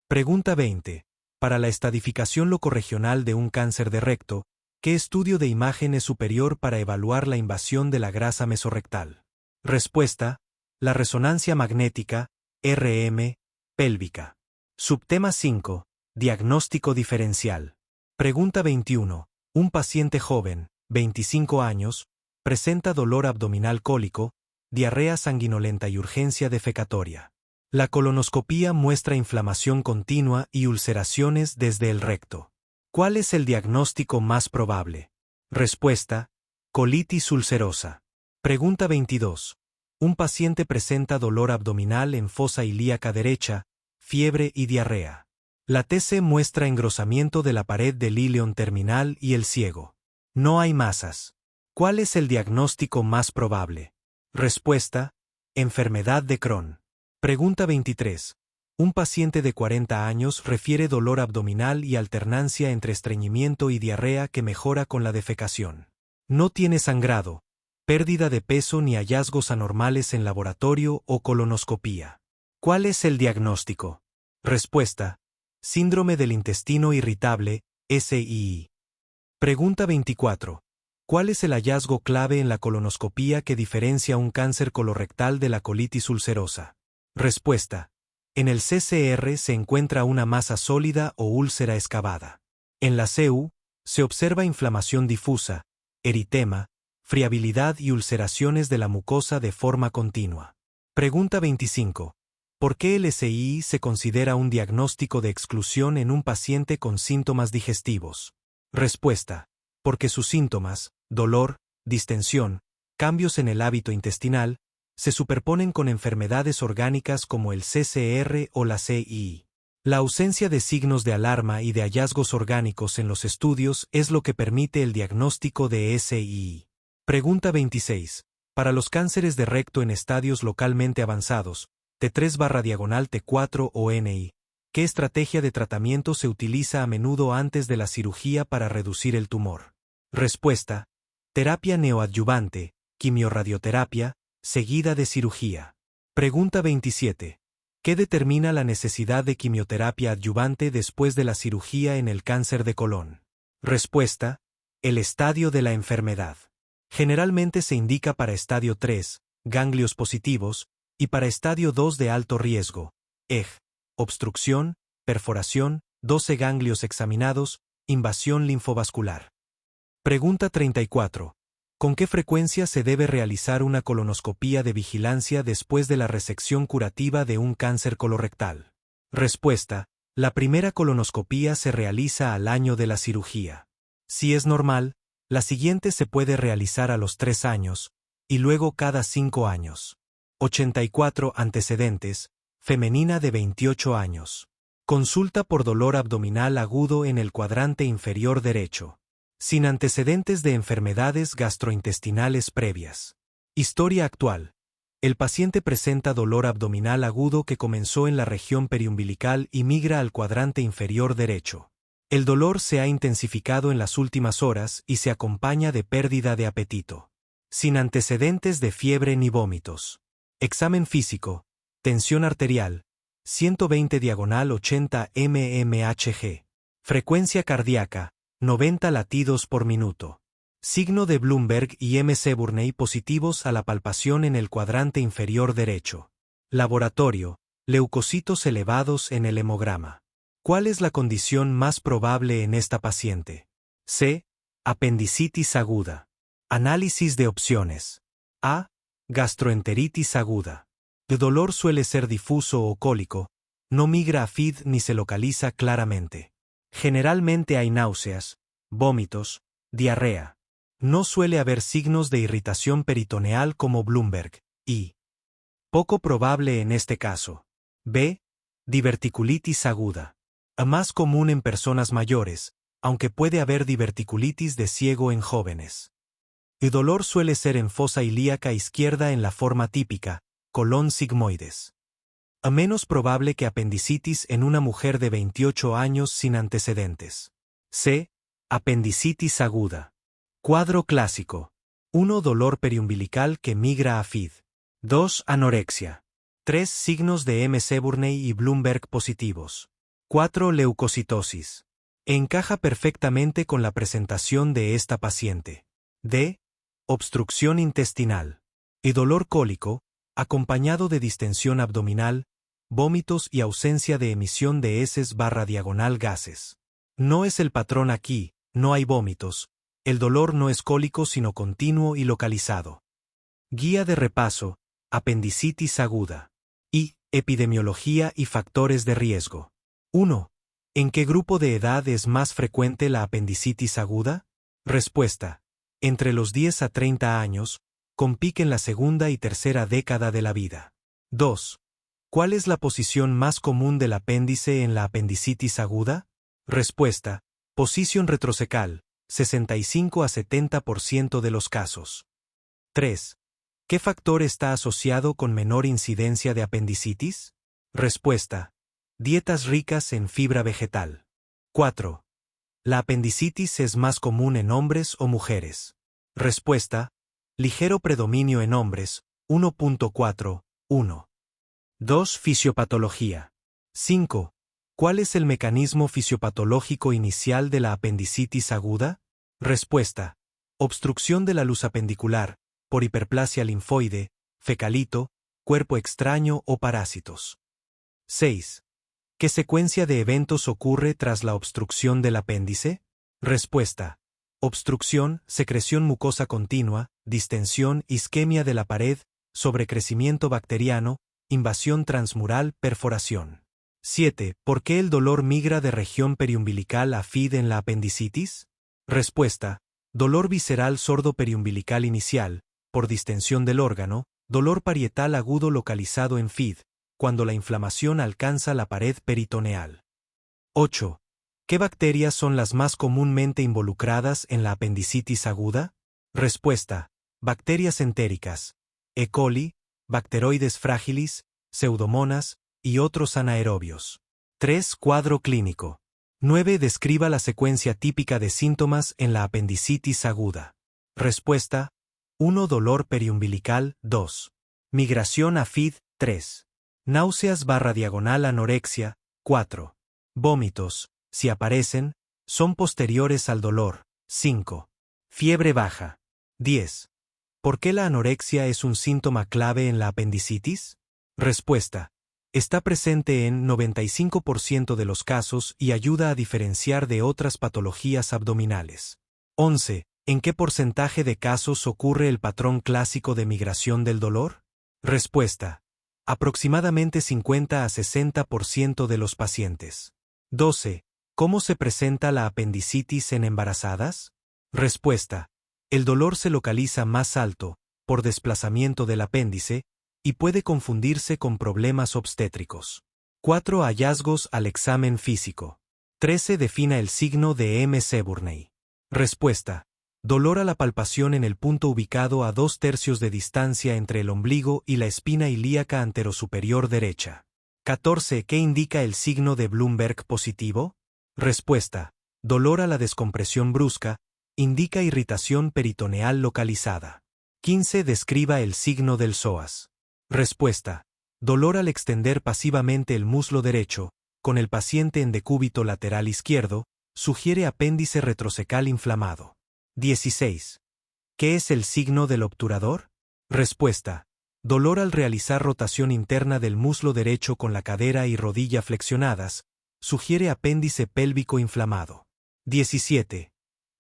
Pregunta 20. Para la estadificación locorregional de un cáncer de recto, ¿qué estudio de imagen es superior para evaluar la invasión de la grasa mesorrectal? Respuesta: la resonancia magnética, RM, pélvica. Subtema 5. Diagnóstico diferencial. Pregunta 21. Un paciente joven, 25 años, presenta dolor abdominal cólico, diarrea sanguinolenta y urgencia defecatoria. La colonoscopía muestra inflamación continua y ulceraciones desde el recto. ¿Cuál es el diagnóstico más probable? Respuesta: colitis ulcerosa. Pregunta 22. Un paciente presenta dolor abdominal en fosa ilíaca derecha, fiebre y diarrea. La TC muestra engrosamiento de la pared del íleon terminal y el ciego. No hay masas. ¿Cuál es el diagnóstico más probable? Respuesta: enfermedad de Crohn. Pregunta 23. Un paciente de 40 años refiere dolor abdominal y alternancia entre estreñimiento y diarrea que mejora con la defecación. No tiene sangrado, pérdida de peso ni hallazgos anormales en laboratorio o colonoscopía. ¿Cuál es el diagnóstico? Respuesta: síndrome del intestino irritable, SII. Pregunta 24. ¿Cuál es el hallazgo clave en la colonoscopía que diferencia un cáncer colorectal de la colitis ulcerosa? Respuesta: en el CCR se encuentra una masa sólida o úlcera excavada. En la CU, se observa inflamación difusa, eritema, friabilidad y ulceraciones de la mucosa de forma continua. Pregunta 25. ¿Por qué el SII se considera un diagnóstico de exclusión en un paciente con síntomas digestivos? Respuesta: porque sus síntomas, dolor, distensión, cambios en el hábito intestinal, se superponen con enfermedades orgánicas como el CCR o la CII. La ausencia de signos de alarma y de hallazgos orgánicos en los estudios es lo que permite el diagnóstico de SII. Pregunta 26. Para los cánceres de recto en estadios localmente avanzados, T3/T4 o NI, ¿qué estrategia de tratamiento se utiliza a menudo antes de la cirugía para reducir el tumor? Respuesta: terapia neoadyuvante, quimiorradioterapia, seguida de cirugía. Pregunta 27. ¿Qué determina la necesidad de quimioterapia adyuvante después de la cirugía en el cáncer de colon? Respuesta: el estadio de la enfermedad. Generalmente se indica para estadio 3, ganglios positivos, y para estadio 2 de alto riesgo, EG, obstrucción, perforación, 12 ganglios examinados, invasión linfovascular. Pregunta 34. ¿Con qué frecuencia se debe realizar una colonoscopía de vigilancia después de la resección curativa de un cáncer colorectal? Respuesta: la primera colonoscopía se realiza al año de la cirugía. Si es normal, La siguiente se puede realizar a los 3 años, y luego cada 5 años. 84 antecedentes, femenina de 28 años. Consulta por dolor abdominal agudo en el cuadrante inferior derecho. Sin antecedentes de enfermedades gastrointestinales previas. Historia actual. El paciente presenta dolor abdominal agudo que comenzó en la región periumbilical y migra al cuadrante inferior derecho. El dolor se ha intensificado en las últimas horas y se acompaña de pérdida de apetito. Sin antecedentes de fiebre ni vómitos. Examen físico. Tensión arterial. 120/80 mmHg. Frecuencia cardíaca. 90 latidos por minuto. Signo de Bloomberg y MC-Burney positivos a la palpación en el cuadrante inferior derecho. Laboratorio. Leucocitos elevados en el hemograma. ¿Cuál es la condición más probable en esta paciente? C. Apendicitis aguda. Análisis de opciones. A. Gastroenteritis aguda. El dolor suele ser difuso o cólico, no migra a FID ni se localiza claramente. Generalmente hay náuseas, vómitos, diarrea. No suele haber signos de irritación peritoneal como Bloomberg, y poco probable en este caso. B. Diverticulitis aguda. Más común en personas mayores, aunque puede haber diverticulitis de ciego en jóvenes. El dolor suele ser en fosa ilíaca izquierda en la forma típica, colon sigmoides. Menos probable que apendicitis en una mujer de 28 años sin antecedentes. C. Apendicitis aguda. Cuadro clásico. 1. Dolor periumbilical que migra a FID. 2. Anorexia. 3. Signos de MC-Burney y Bloomberg positivos. 4. Leucocitosis. Encaja perfectamente con la presentación de esta paciente. D. Obstrucción intestinal. Y dolor cólico, acompañado de distensión abdominal, vómitos y ausencia de emisión de heces/gases. No es el patrón aquí, no hay vómitos, el dolor no es cólico sino continuo y localizado. Guía de repaso, apendicitis aguda. Y, epidemiología y factores de riesgo. 1. ¿En qué grupo de edad es más frecuente la apendicitis aguda? Respuesta. Entre los 10 a 30 años, con pico en la segunda y tercera década de la vida. 2. ¿Cuál es la posición más común del apéndice en la apendicitis aguda? Respuesta. Posición retrocecal, 65 a 70% de los casos. 3. ¿Qué factor está asociado con menor incidencia de apendicitis? Respuesta. Dietas ricas en fibra vegetal. 4. ¿La apendicitis es más común en hombres o mujeres? Respuesta. Ligero predominio en hombres, 1.4, 1. 2. Fisiopatología. 5. ¿Cuál es el mecanismo fisiopatológico inicial de la apendicitis aguda? Respuesta. Obstrucción de la luz apendicular, por hiperplasia linfoide, fecalito, cuerpo extraño o parásitos. 6. ¿Qué secuencia de eventos ocurre tras la obstrucción del apéndice? Respuesta. Obstrucción, secreción mucosa continua, distensión, isquemia de la pared, sobrecrecimiento bacteriano, invasión transmural, perforación. 7. ¿Por qué el dolor migra de región periumbilical a FID en la apendicitis? Respuesta. Dolor visceral sordo periumbilical inicial, por distensión del órgano, dolor parietal agudo localizado en FID, cuando la inflamación alcanza la pared peritoneal. 8. ¿Qué bacterias son las más comúnmente involucradas en la apendicitis aguda? Respuesta. Bacterias entéricas, E. coli, Bacteroides fragilis, Pseudomonas y otros anaerobios. 3. Cuadro clínico. 9. Describa la secuencia típica de síntomas en la apendicitis aguda. Respuesta. 1. Dolor periumbilical, 2. Migración a FID, 3. Náuseas/anorexia, 4. Vómitos, si aparecen, son posteriores al dolor, 5. Fiebre baja, 10. ¿Por qué la anorexia es un síntoma clave en la apendicitis? Respuesta. Está presente en 95% de los casos y ayuda a diferenciar de otras patologías abdominales. 11. ¿En qué porcentaje de casos ocurre el patrón clásico de migración del dolor? Respuesta. Aproximadamente 50 a 60% de los pacientes. 12. ¿Cómo se presenta la apendicitis en embarazadas? Respuesta. El dolor se localiza más alto, por desplazamiento del apéndice, y puede confundirse con problemas obstétricos. 4 hallazgos al examen físico. 13 defina el signo de M. Seburney. Respuesta. Dolor a la palpación en el punto ubicado a 2/3 de distancia entre el ombligo y la espina ilíaca anterosuperior derecha. 14 ¿Qué indica el signo de Bloomberg positivo? Respuesta. Dolor a la descompresión brusca, indica irritación peritoneal localizada. 15 Describa el signo del psoas. Respuesta. Dolor al extender pasivamente el muslo derecho, con el paciente en decúbito lateral izquierdo, sugiere apéndice retrocecal inflamado. 16. ¿Qué es el signo del obturador? Respuesta. Dolor al realizar rotación interna del muslo derecho con la cadera y rodilla flexionadas, sugiere apéndice pélvico inflamado. 17.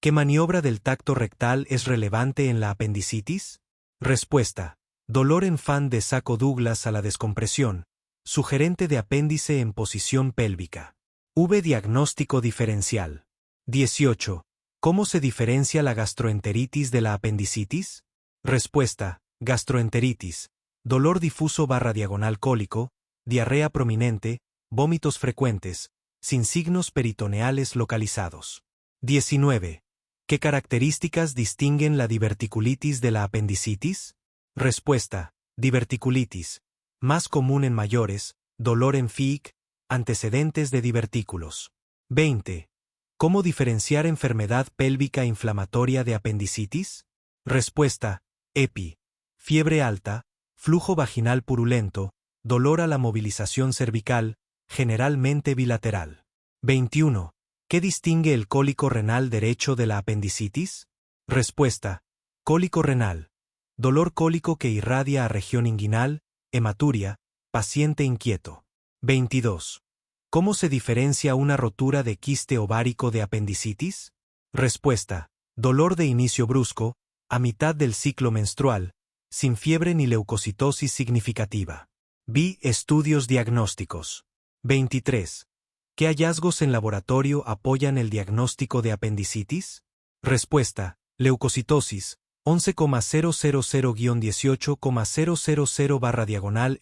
¿Qué maniobra del tacto rectal es relevante en la apendicitis? Respuesta. Dolor en fan de saco Douglas a la descompresión, sugerente de apéndice en posición pélvica. Diagnóstico diferencial. 18. ¿Cómo se diferencia la gastroenteritis de la apendicitis? Respuesta. Gastroenteritis. Dolor difuso /diagonal cólico, diarrea prominente, vómitos frecuentes, sin signos peritoneales localizados. 19. ¿Qué características distinguen la diverticulitis de la apendicitis? Respuesta. Diverticulitis. Más común en mayores, dolor en FIC, antecedentes de divertículos. 20. ¿Cómo diferenciar enfermedad pélvica inflamatoria de apendicitis? Respuesta. EPI. Fiebre alta, flujo vaginal purulento, dolor a la movilización cervical, generalmente bilateral. 21. ¿Qué distingue el cólico renal derecho de la apendicitis? Respuesta. Cólico renal. Dolor cólico que irradia a región inguinal, hematuria, paciente inquieto. 22. ¿Cómo se diferencia una rotura de quiste ovárico de apendicitis? Respuesta. Dolor de inicio brusco, a mitad del ciclo menstrual, sin fiebre ni leucocitosis significativa. Estudios diagnósticos. 23. ¿Qué hallazgos en laboratorio apoyan el diagnóstico de apendicitis? Respuesta. Leucocitosis, 11,00-18,000/diagonal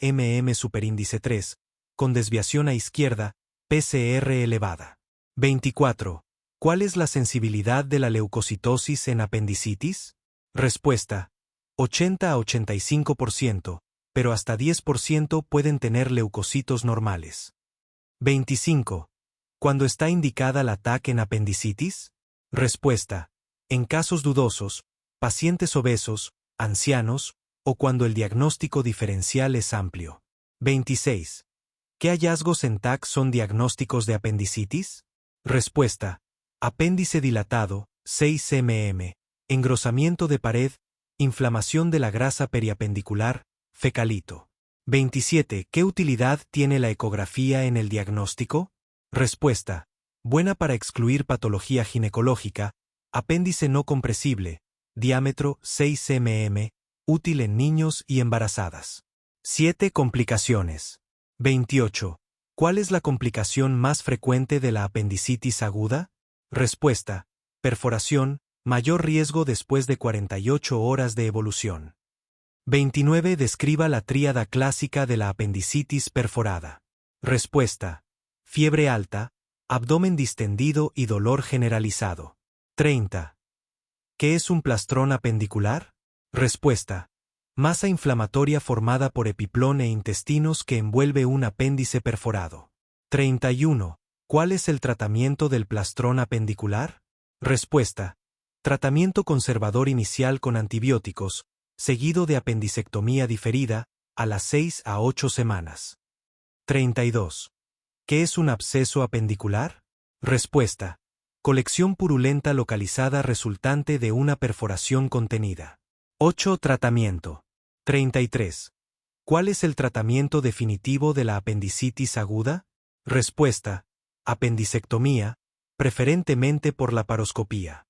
superíndice 3, con desviación a izquierda, PCR elevada. 24. ¿Cuál es la sensibilidad de la leucocitosis en apendicitis? Respuesta. 80 a 85%, pero hasta 10% pueden tener leucocitos normales. 25. ¿Cuándo está indicada la TAC en apendicitis? Respuesta. En casos dudosos, pacientes obesos, ancianos, o cuando el diagnóstico diferencial es amplio. 26. ¿Qué hallazgos en TAC son diagnósticos de apendicitis? Respuesta. Apéndice dilatado, 6 mm, engrosamiento de pared, inflamación de la grasa periapendicular, fecalito. 27. ¿Qué utilidad tiene la ecografía en el diagnóstico? Respuesta. Buena para excluir patología ginecológica, apéndice no compresible, diámetro 6 mm, útil en niños y embarazadas. 7. Complicaciones. 28. ¿Cuál es la complicación más frecuente de la apendicitis aguda? Respuesta. Perforación, mayor riesgo después de 48 horas de evolución. 29. Describa la tríada clásica de la apendicitis perforada. Respuesta. Fiebre alta, abdomen distendido y dolor generalizado. 30. ¿Qué es un plastrón apendicular? Respuesta. Masa inflamatoria formada por epiplón e intestinos que envuelve un apéndice perforado. 31. ¿Cuál es el tratamiento del plastrón apendicular? Respuesta. Tratamiento conservador inicial con antibióticos, seguido de apendicectomía diferida, a las 6 a 8 semanas. 32. ¿Qué es un absceso apendicular? Respuesta. Colección purulenta localizada resultante de una perforación contenida. 8. Tratamiento. 33. ¿Cuál es el tratamiento definitivo de la apendicitis aguda? Respuesta. Apendicectomía, preferentemente por laparoscopía.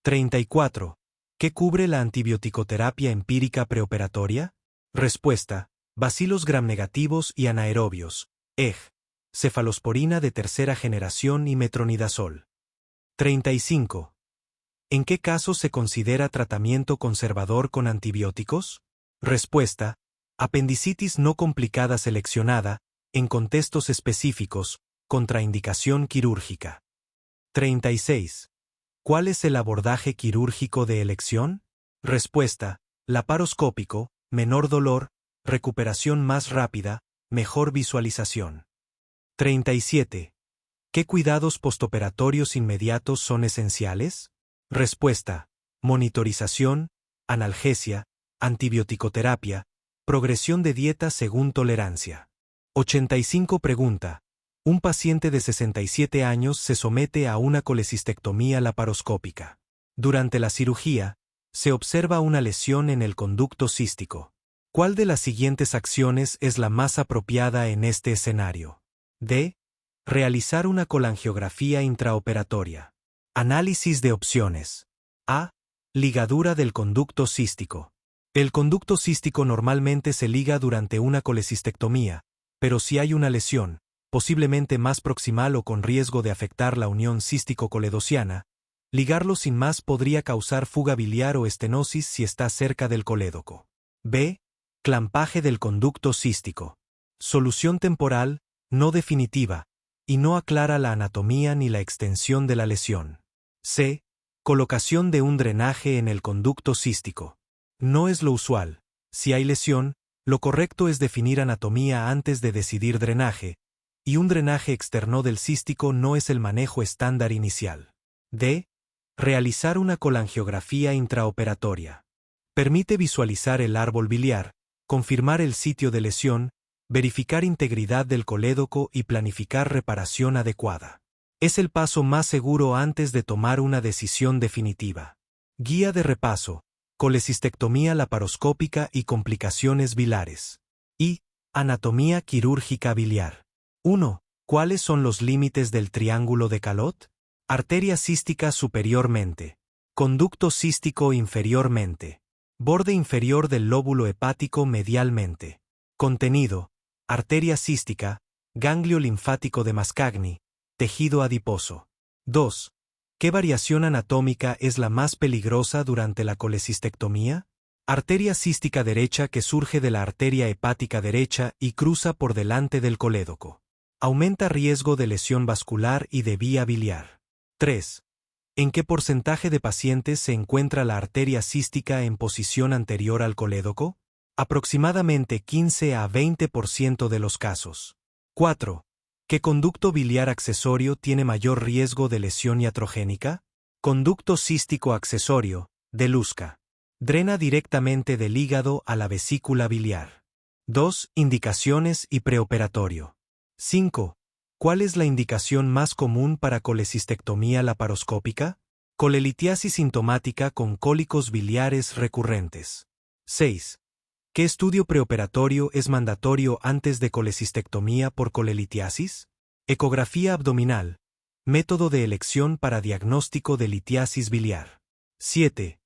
34. ¿Qué cubre la antibioticoterapia empírica preoperatoria? Respuesta. Bacilos gramnegativos y anaerobios, EG, cefalosporina de tercera generación y metronidazol. 35. ¿En qué casos se considera tratamiento conservador con antibióticos? Respuesta: apendicitis no complicada seleccionada, en contextos específicos, contraindicación quirúrgica. 36. ¿Cuál es el abordaje quirúrgico de elección? Respuesta: laparoscópico, menor dolor, recuperación más rápida, mejor visualización. 37. ¿Qué cuidados postoperatorios inmediatos son esenciales? Respuesta: monitorización, analgesia, antibioticoterapia, progresión de dieta según tolerancia. 85. Pregunta: un paciente de 67 años se somete a una colecistectomía laparoscópica. Durante la cirugía, se observa una lesión en el conducto cístico. ¿Cuál de las siguientes acciones es la más apropiada en este escenario? D. Realizar una colangiografía intraoperatoria. Análisis de opciones. A. Ligadura del conducto cístico. El conducto cístico normalmente se liga durante una colecistectomía, pero si hay una lesión, posiblemente más proximal o con riesgo de afectar la unión cístico-coledociana, ligarlo sin más podría causar fuga biliar o estenosis si está cerca del colédoco. B. Clampaje del conducto cístico. Solución temporal, no definitiva, y no aclara la anatomía ni la extensión de la lesión. C. Colocación de un drenaje en el conducto cístico. No es lo usual. Si hay lesión, lo correcto es definir anatomía antes de decidir drenaje, y un drenaje externo del cístico no es el manejo estándar inicial. D. Realizar una colangiografía intraoperatoria. Permite visualizar el árbol biliar, confirmar el sitio de lesión, verificar integridad del colédoco y planificar reparación adecuada. Es el paso más seguro antes de tomar una decisión definitiva. Guía de repaso: colecistectomía laparoscópica y complicaciones biliares. Y anatomía quirúrgica biliar. 1. ¿Cuáles son los límites del triángulo de Calot? Arteria cística superiormente. Conducto cístico inferiormente. Borde inferior del lóbulo hepático medialmente. Contenido: arteria cística, ganglio linfático de Mascagni, tejido adiposo. 2. ¿Qué variación anatómica es la más peligrosa durante la colecistectomía? Arteria cística derecha que surge de la arteria hepática derecha y cruza por delante del colédoco. Aumenta riesgo de lesión vascular y de vía biliar. 3. ¿En qué porcentaje de pacientes se encuentra la arteria cística en posición anterior al colédoco? Aproximadamente 15 a 20% de los casos. 4. ¿Qué conducto biliar accesorio tiene mayor riesgo de lesión iatrogénica? Conducto cístico accesorio, de Lusca. Drena directamente del hígado a la vesícula biliar. 2. Indicaciones y preoperatorio. 5. ¿Cuál es la indicación más común para colecistectomía laparoscópica? Colelitiasis sintomática con cólicos biliares recurrentes. 6. ¿Qué estudio preoperatorio es mandatorio antes de colecistectomía por colelitiasis? Ecografía abdominal. Método de elección para diagnóstico de litiasis biliar. 7.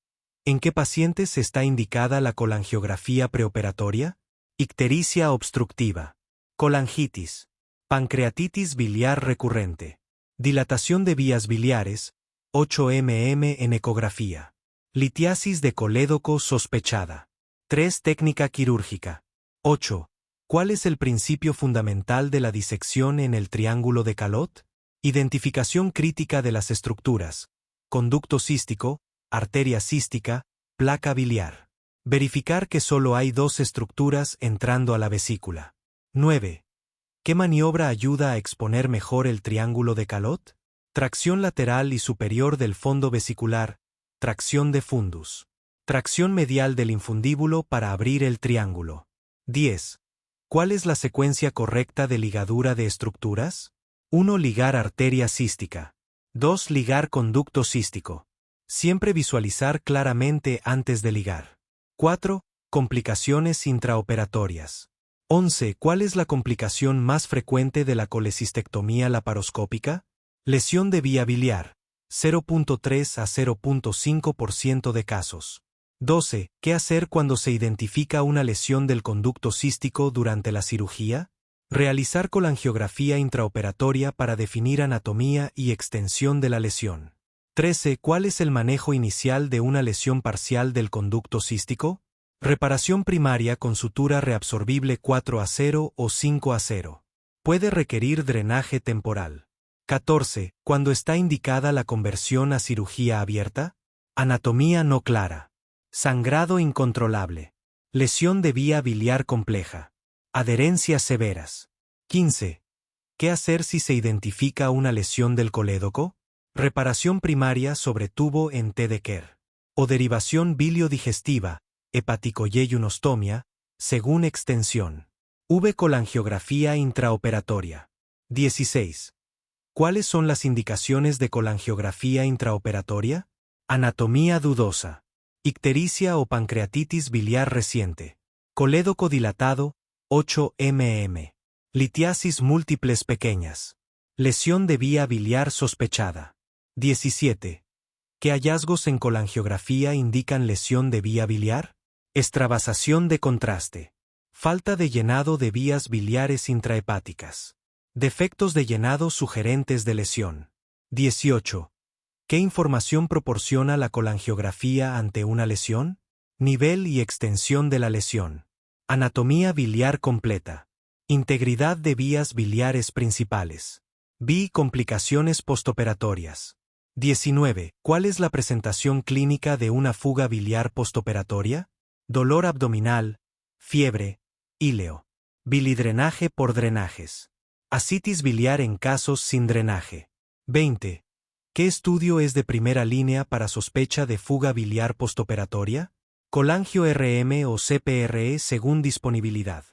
¿En qué pacientes está indicada la colangiografía preoperatoria? Ictericia obstructiva. Colangitis. Pancreatitis biliar recurrente. Dilatación de vías biliares, 8 mm en ecografía. Litiasis de colédoco sospechada. 3. Técnica quirúrgica. 8. ¿Cuál es el principio fundamental de la disección en el triángulo de Calot? Identificación crítica de las estructuras. Conducto cístico, arteria cística, placa biliar. Verificar que solo hay dos estructuras entrando a la vesícula. 9. ¿Qué maniobra ayuda a exponer mejor el triángulo de Calot? Tracción lateral y superior del fondo vesicular, tracción de fundus. Tracción medial del infundíbulo para abrir el triángulo. 10. ¿Cuál es la secuencia correcta de ligadura de estructuras? 1. Ligar arteria cística. 2. Ligar conducto cístico. Siempre visualizar claramente antes de ligar. 4. Complicaciones intraoperatorias. 11. ¿Cuál es la complicación más frecuente de la colecistectomía laparoscópica? Lesión de vía biliar, 0.3 a 0.5% de casos. 12. ¿Qué hacer cuando se identifica una lesión del conducto cístico durante la cirugía? Realizar colangiografía intraoperatoria para definir anatomía y extensión de la lesión. 13. ¿Cuál es el manejo inicial de una lesión parcial del conducto cístico? Reparación primaria con sutura reabsorbible 4A0 o 5A0. Puede requerir drenaje temporal. 14. ¿Cuándo está indicada la conversión a cirugía abierta? Anatomía no clara. Sangrado incontrolable. Lesión de vía biliar compleja. Adherencias severas. 15. ¿Qué hacer si se identifica una lesión del colédoco? Reparación primaria sobre tubo en T. de Kerr. O derivación biliodigestiva, hepaticoyeyunostomia, según extensión. Colangiografía intraoperatoria. 16. ¿Cuáles son las indicaciones de colangiografía intraoperatoria? Anatomía dudosa. Ictericia o pancreatitis biliar reciente. Colédoco dilatado, 8 mm. Litiasis múltiples pequeñas. Lesión de vía biliar sospechada. 17. ¿Qué hallazgos en colangiografía indican lesión de vía biliar? Extravasación de contraste. Falta de llenado de vías biliares intrahepáticas. Defectos de llenado sugerentes de lesión. 18. ¿Qué información proporciona la colangiografía ante una lesión? Nivel y extensión de la lesión. Anatomía biliar completa. Integridad de vías biliares principales. Complicaciones postoperatorias. 19. ¿Cuál es la presentación clínica de una fuga biliar postoperatoria? Dolor abdominal, fiebre, íleo. Bilidrenaje por drenajes. Ascitis biliar en casos sin drenaje. 20. ¿Qué estudio es de primera línea para sospecha de fuga biliar postoperatoria? Colangio RM o CPRE según disponibilidad.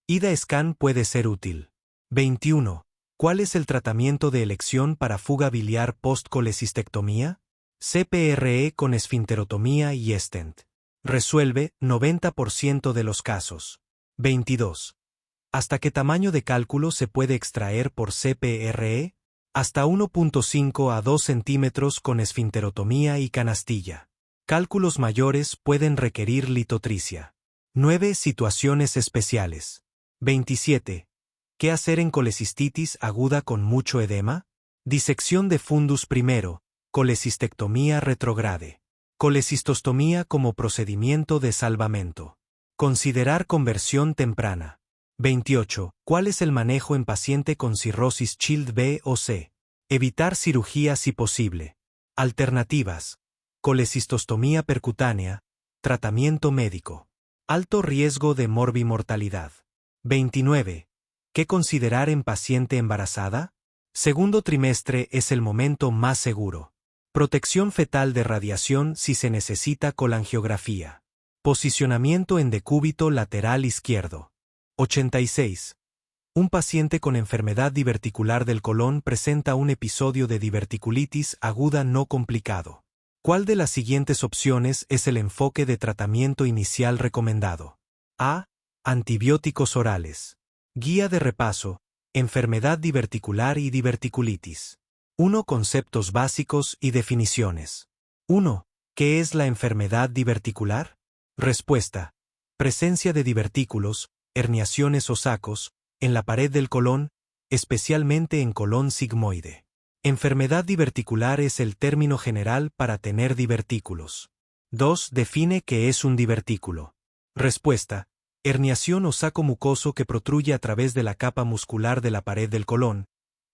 IDA-scan puede ser útil. 21. ¿Cuál es el tratamiento de elección para fuga biliar post-colecistectomía? CPRE con esfinterotomía y stent. Resuelve 90% de los casos. 22. ¿Hasta qué tamaño de cálculo se puede extraer por CPRE? Hasta 1.5 a 2 centímetros con esfinterotomía y canastilla. Cálculos mayores pueden requerir litotricia. 9 situaciones especiales. 27. ¿Qué hacer en colecistitis aguda con mucho edema? Disección de fundus primero, colecistectomía retrograde. Colecistostomía como procedimiento de salvamento. Considerar conversión temprana. 28. ¿Cuál es el manejo en paciente con cirrosis Child B o C? Evitar cirugía si posible. Alternativas. Colecistostomía percutánea. Tratamiento médico. Alto riesgo de morbimortalidad. 29. ¿Qué considerar en paciente embarazada? Segundo trimestre es el momento más seguro. Protección fetal de radiación si se necesita colangiografía. Posicionamiento en decúbito lateral izquierdo. 86. Un paciente con enfermedad diverticular del colon presenta un episodio de diverticulitis aguda no complicado. ¿Cuál de las siguientes opciones es el enfoque de tratamiento inicial recomendado? A. Antibióticos orales. Guía de repaso. Enfermedad diverticular y diverticulitis. 1. Conceptos básicos y definiciones. 1. ¿Qué es la enfermedad diverticular? Respuesta. Presencia de divertículos, herniaciones o sacos, en la pared del colon, especialmente en colon sigmoide. Enfermedad diverticular es el término general para tener divertículos. 2. Define qué es un divertículo. Respuesta. Herniación o saco mucoso que protruye a través de la capa muscular de la pared del colon,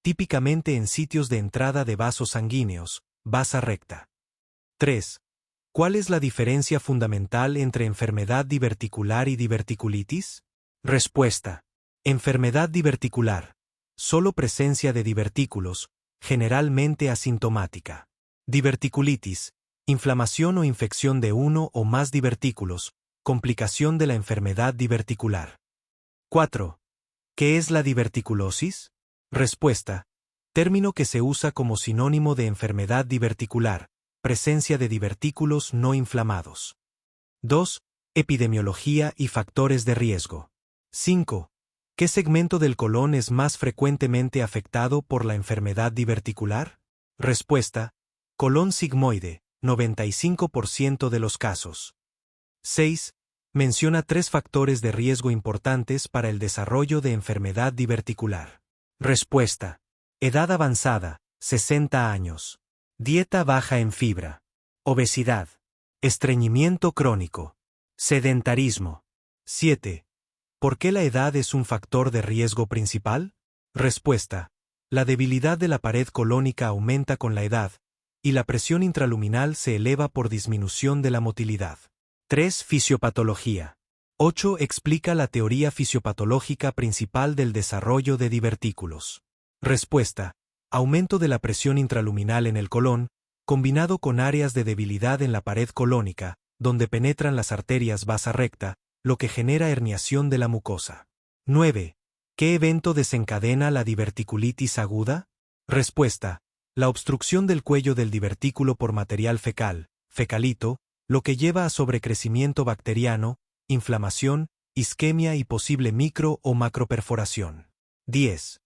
típicamente en sitios de entrada de vasos sanguíneos, vasa recta. 3. ¿Cuál es la diferencia fundamental entre enfermedad diverticular y diverticulitis? Respuesta. Enfermedad diverticular. Solo presencia de divertículos, generalmente asintomática. Diverticulitis. Inflamación o infección de uno o más divertículos, complicación de la enfermedad diverticular. 4. ¿Qué es la diverticulosis? Respuesta. Término que se usa como sinónimo de enfermedad diverticular, presencia de divertículos no inflamados. 2. Epidemiología y factores de riesgo. 5. ¿Qué segmento del colon es más frecuentemente afectado por la enfermedad diverticular? Respuesta. Colon sigmoide, 95% de los casos. 6. Menciona 3 factores de riesgo importantes para el desarrollo de enfermedad diverticular. Respuesta. Edad avanzada, 60 años. Dieta baja en fibra. Obesidad. Estreñimiento crónico. Sedentarismo. 7. ¿Por qué la edad es un factor de riesgo principal? Respuesta. La debilidad de la pared colónica aumenta con la edad, y la presión intraluminal se eleva por disminución de la motilidad. 3. Fisiopatología. 8. Explica la teoría fisiopatológica principal del desarrollo de divertículos. Respuesta. Aumento de la presión intraluminal en el colon, combinado con áreas de debilidad en la pared colónica, donde penetran las arterias vasa recta, lo que genera herniación de la mucosa. 9. ¿Qué evento desencadena la diverticulitis aguda? Respuesta. La obstrucción del cuello del divertículo por material fecal, fecalito, lo que lleva a sobrecrecimiento bacteriano, inflamación, isquemia y posible micro o macroperforación. 10.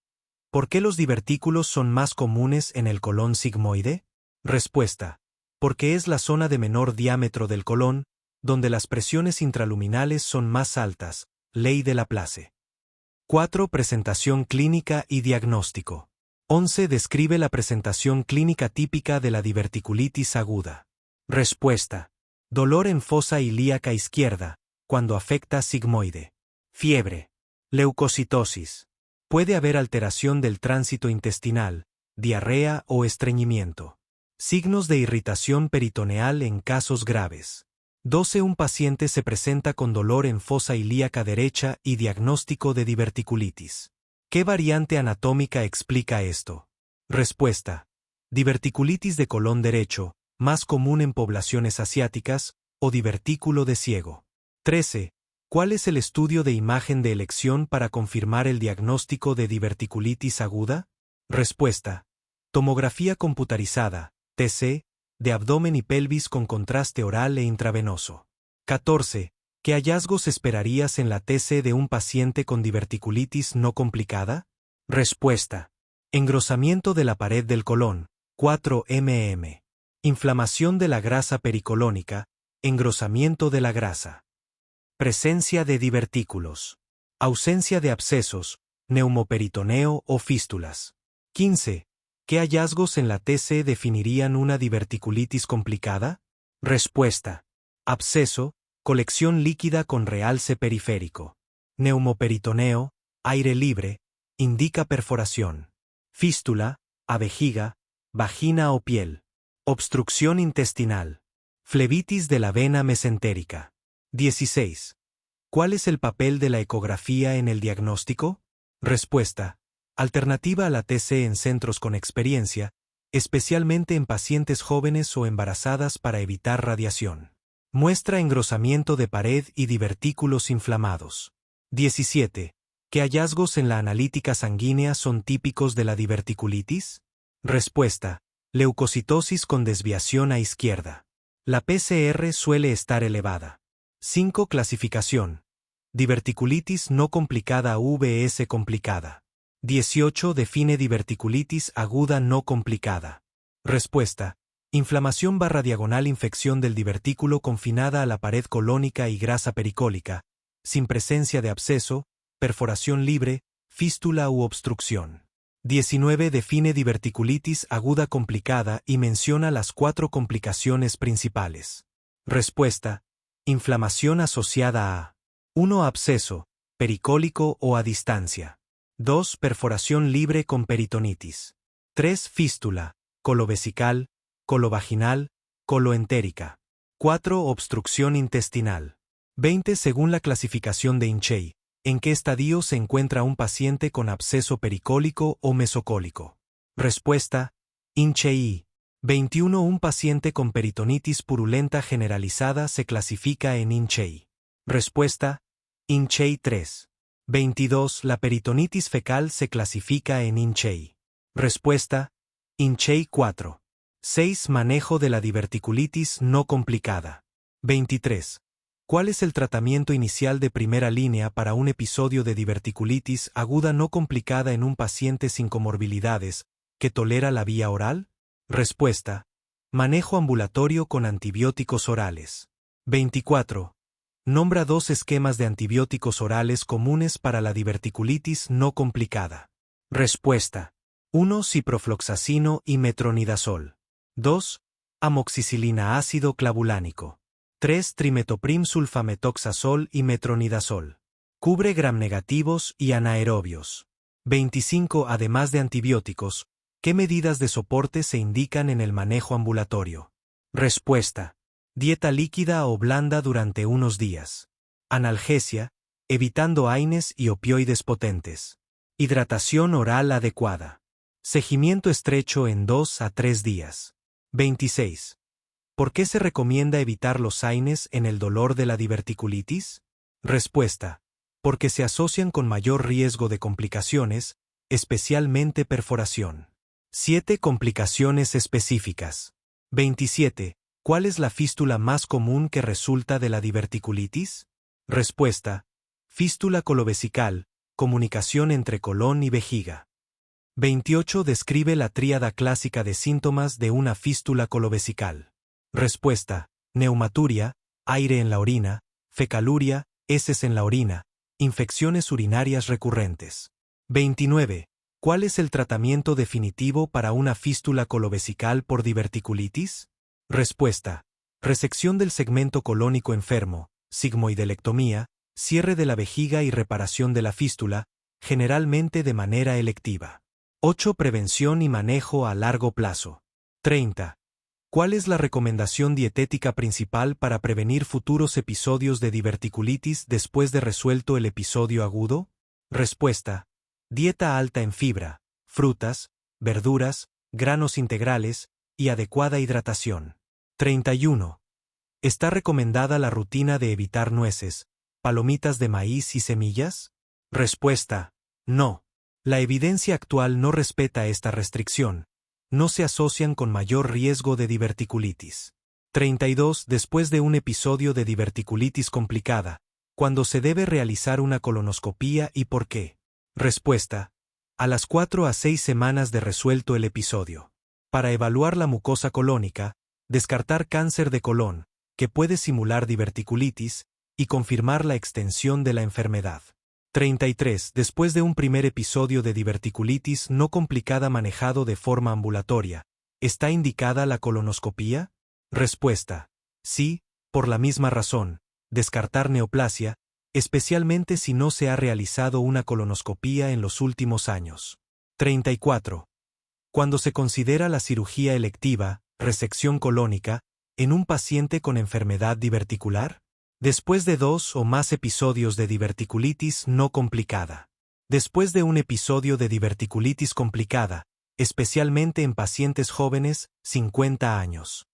¿Por qué los divertículos son más comunes en el colon sigmoide? Respuesta. Porque es la zona de menor diámetro del colon, donde las presiones intraluminales son más altas, ley de Laplace. 4. Presentación clínica y diagnóstico. 11. Describe la presentación clínica típica de la diverticulitis aguda. Respuesta. Dolor en fosa ilíaca izquierda, cuando afecta sigmoide. Fiebre. Leucocitosis. Puede haber alteración del tránsito intestinal, diarrea o estreñimiento. Signos de irritación peritoneal en casos graves. 12. Un paciente se presenta con dolor en fosa ilíaca derecha y diagnóstico de diverticulitis. ¿Qué variante anatómica explica esto? Respuesta. Diverticulitis de colon derecho, más común en poblaciones asiáticas, o divertículo de ciego. 13. ¿Cuál es el estudio de imagen de elección para confirmar el diagnóstico de diverticulitis aguda? Respuesta. Tomografía computarizada, TC, de abdomen y pelvis con contraste oral e intravenoso. 14. ¿Qué hallazgos esperarías en la TC de un paciente con diverticulitis no complicada? Respuesta. Engrosamiento de la pared del colon, 4 mm. Inflamación de la grasa pericolónica, engrosamiento de la grasa. Presencia de divertículos. Ausencia de abscesos, neumoperitoneo o fístulas. 15. ¿Qué hallazgos en la TC definirían una diverticulitis complicada? Respuesta. Absceso, colección líquida con realce periférico. Neumoperitoneo, aire libre, indica perforación. Fístula, a vejiga, vagina o piel. Obstrucción intestinal. Flebitis de la vena mesentérica. 16. ¿Cuál es el papel de la ecografía en el diagnóstico? Respuesta. Alternativa a la TC en centros con experiencia, especialmente en pacientes jóvenes o embarazadas para evitar radiación. Muestra engrosamiento de pared y divertículos inflamados. 17. ¿Qué hallazgos en la analítica sanguínea son típicos de la diverticulitis? Respuesta. Leucocitosis con desviación a izquierda. La PCR suele estar elevada. 5. Clasificación. Diverticulitis no complicada vs complicada. 18. Define diverticulitis aguda no complicada. Respuesta. Inflamación / infección del divertículo confinada a la pared colónica y grasa pericólica, sin presencia de absceso, perforación libre, fístula u obstrucción. 19. Define diverticulitis aguda complicada y menciona las 4 complicaciones principales. Respuesta. Inflamación asociada a 1. Absceso, pericólico o a distancia. 2. Perforación libre con peritonitis. 3. Fístula, colovesical, colovaginal, coloentérica. 4. Obstrucción intestinal. 20. Según la clasificación de Inchey, ¿en qué estadio se encuentra un paciente con absceso pericólico o mesocólico? Respuesta. Inchey. 21. Un paciente con peritonitis purulenta generalizada se clasifica en Inchey. Respuesta. Inchey 3. 22. La peritonitis fecal se clasifica en Inchey. Respuesta. Inchey 4. 6. Manejo de la diverticulitis no complicada. 23. ¿Cuál es el tratamiento inicial de primera línea para un episodio de diverticulitis aguda no complicada en un paciente sin comorbilidades que tolera la vía oral? Respuesta. Manejo ambulatorio con antibióticos orales. 24. Nombra 2 esquemas de antibióticos orales comunes para la diverticulitis no complicada. Respuesta. 1. Ciprofloxacino y metronidazol. 2. Amoxicilina ácido clavulánico. 3. Trimetoprim sulfametoxazol y metronidazol. Cubre gram negativos y anaerobios. 25. Además de antibióticos, ¿qué medidas de soporte se indican en el manejo ambulatorio? Respuesta. Dieta líquida o blanda durante unos días. Analgesia, evitando AINES y opioides potentes. Hidratación oral adecuada. Seguimiento estrecho en 2 a 3 días. 26. ¿Por qué se recomienda evitar los AINES en el dolor de la diverticulitis? Respuesta. Porque se asocian con mayor riesgo de complicaciones, especialmente perforación. 7. Complicaciones específicas. 27. ¿Cuál es la fístula más común que resulta de la diverticulitis? Respuesta. Fístula colovesical, comunicación entre colon y vejiga. 28. Describe la tríada clásica de síntomas de una fístula colovesical. Respuesta. Neumaturia, aire en la orina, fecaluria, heces en la orina, infecciones urinarias recurrentes. 29. ¿Cuál es el tratamiento definitivo para una fístula colovesical por diverticulitis? Respuesta. Resección del segmento colónico enfermo, sigmoidelectomía, cierre de la vejiga y reparación de la fístula, generalmente de manera electiva. 8. Prevención y manejo a largo plazo. 30. ¿Cuál es la recomendación dietética principal para prevenir futuros episodios de diverticulitis después de resuelto el episodio agudo? Respuesta. Dieta alta en fibra, frutas, verduras, granos integrales y adecuada hidratación. 31. ¿Está recomendada la rutina de evitar nueces, palomitas de maíz y semillas? Respuesta. No. La evidencia actual no respeta esta restricción. No se asocian con mayor riesgo de diverticulitis. 32. Después de un episodio de diverticulitis complicada, ¿cuándo se debe realizar una colonoscopía y por qué? Respuesta. A las 4 a 6 semanas de resuelto el episodio. Para evaluar la mucosa colónica, descartar cáncer de colon, que puede simular diverticulitis, y confirmar la extensión de la enfermedad. 33. Después de un primer episodio de diverticulitis no complicada manejado de forma ambulatoria, ¿está indicada la colonoscopía? Respuesta. Sí, por la misma razón, descartar neoplasia, especialmente si no se ha realizado una colonoscopía en los últimos años. 34. Cuando se considera la cirugía electiva, resección colónica, en un paciente con enfermedad diverticular, después de 2 o más episodios de diverticulitis no complicada. Después de un episodio de diverticulitis complicada, especialmente en pacientes jóvenes, 50 años.